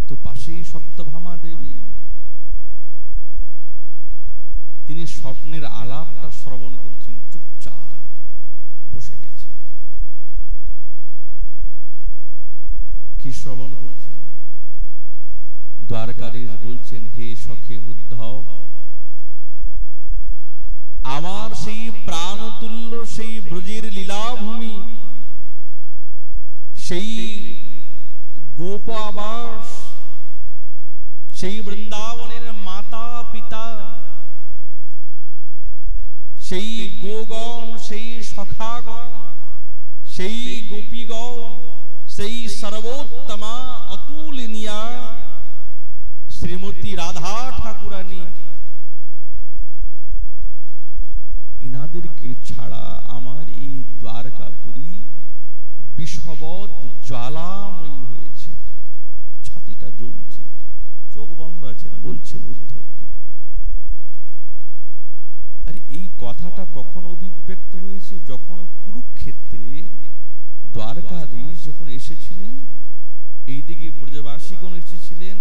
তো পাশেই সত্যভামা দেবী, তিনি স্বপ্নের আলাপটা শ্রবণ করছেন, চুপচাপ বসে গেছে। কি শ্রবণ করছেন? দ্বারকাধীশ বলছেন, হে সখে উদ্ধব, আমার সেই প্রাণতুল্য সেই ব্রজের লীলাভূমি, সেই গোপ আবাস, সেই বৃন্দাবনের মাতা পিতা, সেই গোগণ, সেই সখাগণ, সেই গোপীগণ, সেই সর্বোত্তমা অতুলনীয়া শ্রীমতী রাধা ঠাকুরানী, ইনাদেরকে ছাড়া আমার এই দ্বারকাপুরী বিষবৎ জ্বালাময়ী হয়েছে। ছাতিটা জ্বলছে, চোখ বন্ধ আছে, বলছেন উদ্ধবকে। আর এই কথাটা কখন অভিব্যক্ত হয়েছে? যখন কুরুক্ষেত্রে দ্বারকাধীশ যখন এসেছিলেন, এইদিকে ব্রজবাসীগণ এসেছিলেন,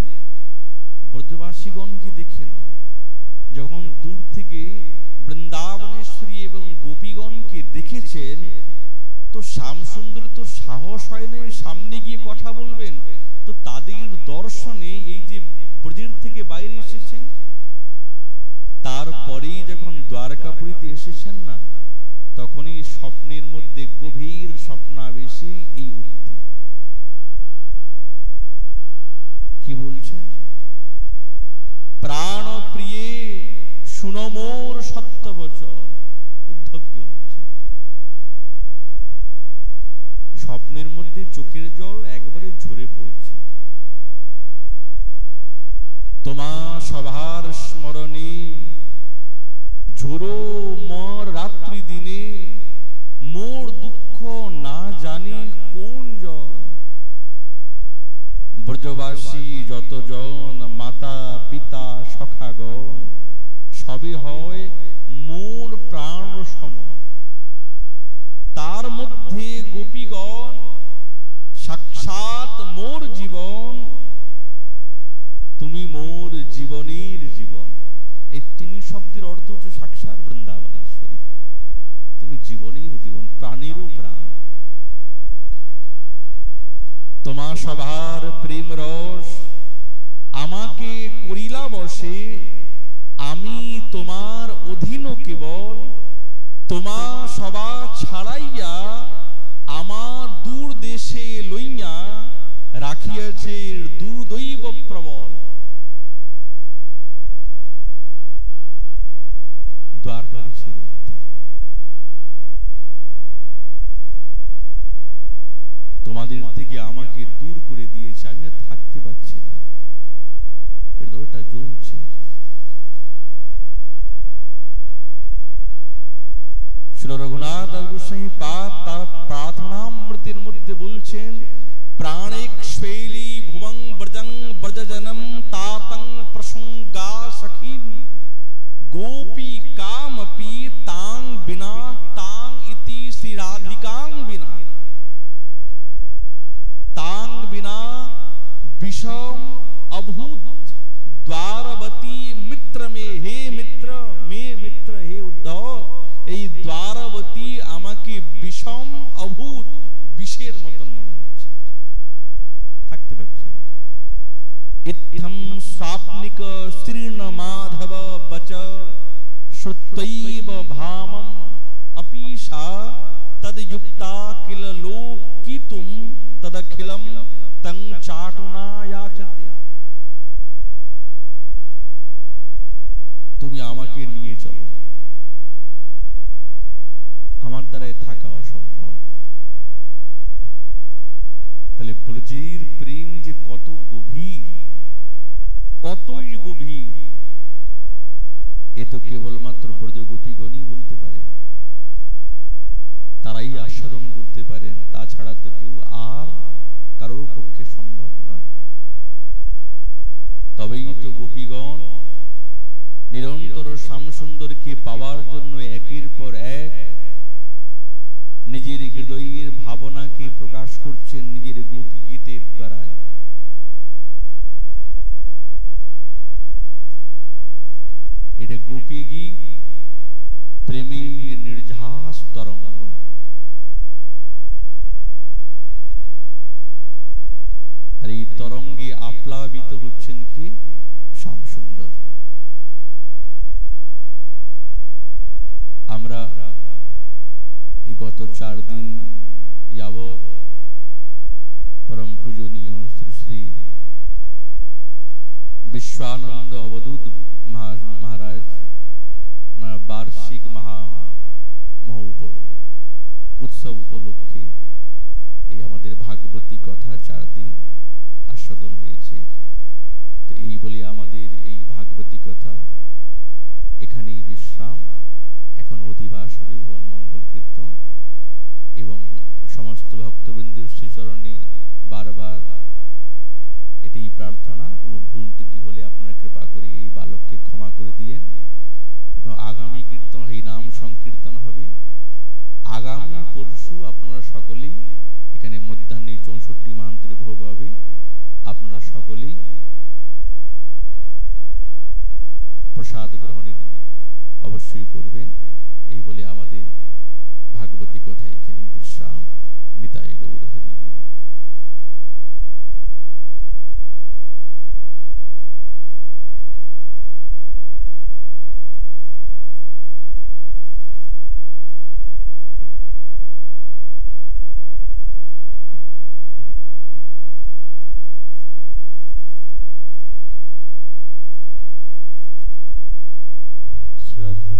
ব্রজবাসীগণকে দেখে নয়, যখন দূর থেকে বৃন্দাবনেশ্বরী এবং গোপীগণকে দেখেছেন, তো শ্যামসুন্দর তো সাহস হয় না সামনে গিয়ে কথা বলবেন। তো তাদের দর্শনে এই যে ব্রজের থেকে বাইরে এসেছেন, তারপরেই যখন দ্বারকাপুরীতে এসেছেন না, তখনই স্বপ্নের মধ্যে গভীর স্বপ্নাবেশী এই উক্তি। কি বলছেন? প্রাণ প্রিয়ে শুনো মোর সত্য বচন। উদ্ধবকে বলছেন। স্বপ্নের মধ্যে চোখের জল একবারে ঝরে পড়ছে। তোমার সভার স্মরণে ঝোরো মোর রাত্রি দিনে, মোর দুঃখ না জানি কোন জন। ব্রজবাসী যতজন মাতা পিতা সখাগণ, সবে হয় মোর প্রাণ সম। তার মধ্যে গোপীগণ সাক্ষাৎ মোর জীবন, তুমি মোর জীবনের জীবন। এই তুমি শব্দের অর্থ হচ্ছে সাক্ষাৎ বৃন্দাবনেশ্বরী। তুমি জীবনের জীবন, প্রাণেরও প্রাণ। তোমার সভার প্রেম রস আমাকে করিলা বসে, আমি তোমার অধীন কেবল। তোমার সভা ছাড়াইয়া আমার দূর দেশে লইয়া রাখিয়াছে দুর্দৈব প্রবল। দ্বারকাধীশের উক্তি। তোমাদের থেকে আমাকে দূর করে দিয়েছে, আমি আর থাকতে পারছি না, হৃদয়টা জ্বলছে। শ্রী রঘুনাথ গোস্বামী পাদ তার প্রার্থনামৃতের মধ্যে বলছেন, প্রাণেক শৈলী ভুবং ব্রজং ব্রজজনম তাতং প্রসঙ্গা সখিন গোপী কামপি তাং বিনা তাং ইতি শ্রী রাধিকাং বিনা तांग बिना विषम अभूत द्वारवती मित्र में हे मित्र में मित्र हे उद्धव এই দ্বারবতী আমাকে বিষম অভূত বিষের মতন মনে হচ্ছে, থাকতে পারছি না। ইত্থম স্বাপ্নিক শ্রীণ মাধব বচ শ্রুতৈব ভামম অপীশা তদ্যুক্তা কিল লোকিতুম তদখিলম তং চাটুনা যাচতে। তুমি আমাকে নিয়ে চলো, আমার দ্বারাই থাকা অসম্ভব। তাহলে ব্রজের প্রেম যে কত গভীর, কতই গভীর, এ তো কেবলমাত্র ব্রজগোপীগণই বলতে পারেন, তারাই আস্বাদন করতে পারেন, তাছাড়া তো কেউ আর কারোর পক্ষে সম্ভব নয়। তবেই তো গোপীগণ নিরন্তর শ্যামসুন্দরকে পাওয়ার জন্য একের পর এক নিজের হৃদয়ের ভাবনাকে প্রকাশ করছেন নিজের গোপী গীতের দ্বারা। এটা গোপী গীত, প্রেমের নির্ঝাস তরঙ্গ। আর এই তরঙ্গে আপ্লাবিত হচ্ছেন কি? শ্যামসুন্দর। আমরা এই গত 4 দিন যাবৎ পরম পূজনীয় শ্রী শ্রী বিশ্বানন্দ অবধূত মহারাজ ওনার বার্ষিক উৎসব উপলক্ষে এই আমাদের ভাগবতী কথা 4 দিন আস্বাদন হয়েছে। তো এই বলে আমাদের এই ভাগবতী কথা এখানেই বিশ্রাম। এখন অধিবাস হবে ভুবন মঙ্গল কীর্তন, এবং সমস্ত ভক্তবৃন্দের শ্রীচরণে বারবার এটাই প্রার্থনা, কোনো ভুল ত্রুটি হলে আপনারা কৃপা করে এই বালককে ক্ষমা করে দিয়েন। এবং আগামী কীর্তন এই নাম সংকীর্তন হবে আগামী পরশু। আপনারা সকলেই এখানে মধ্যাহ্নে 64 মহান্ত্রে ভোগ হবে, আপনারা সকলেই প্রসাদ গ্রহণের অবশ্যই করবেন। এই বলে আমাদের ভাগবতী কথা এখানেই বিশ্রাম। নিতাই গৌর হরি। Radha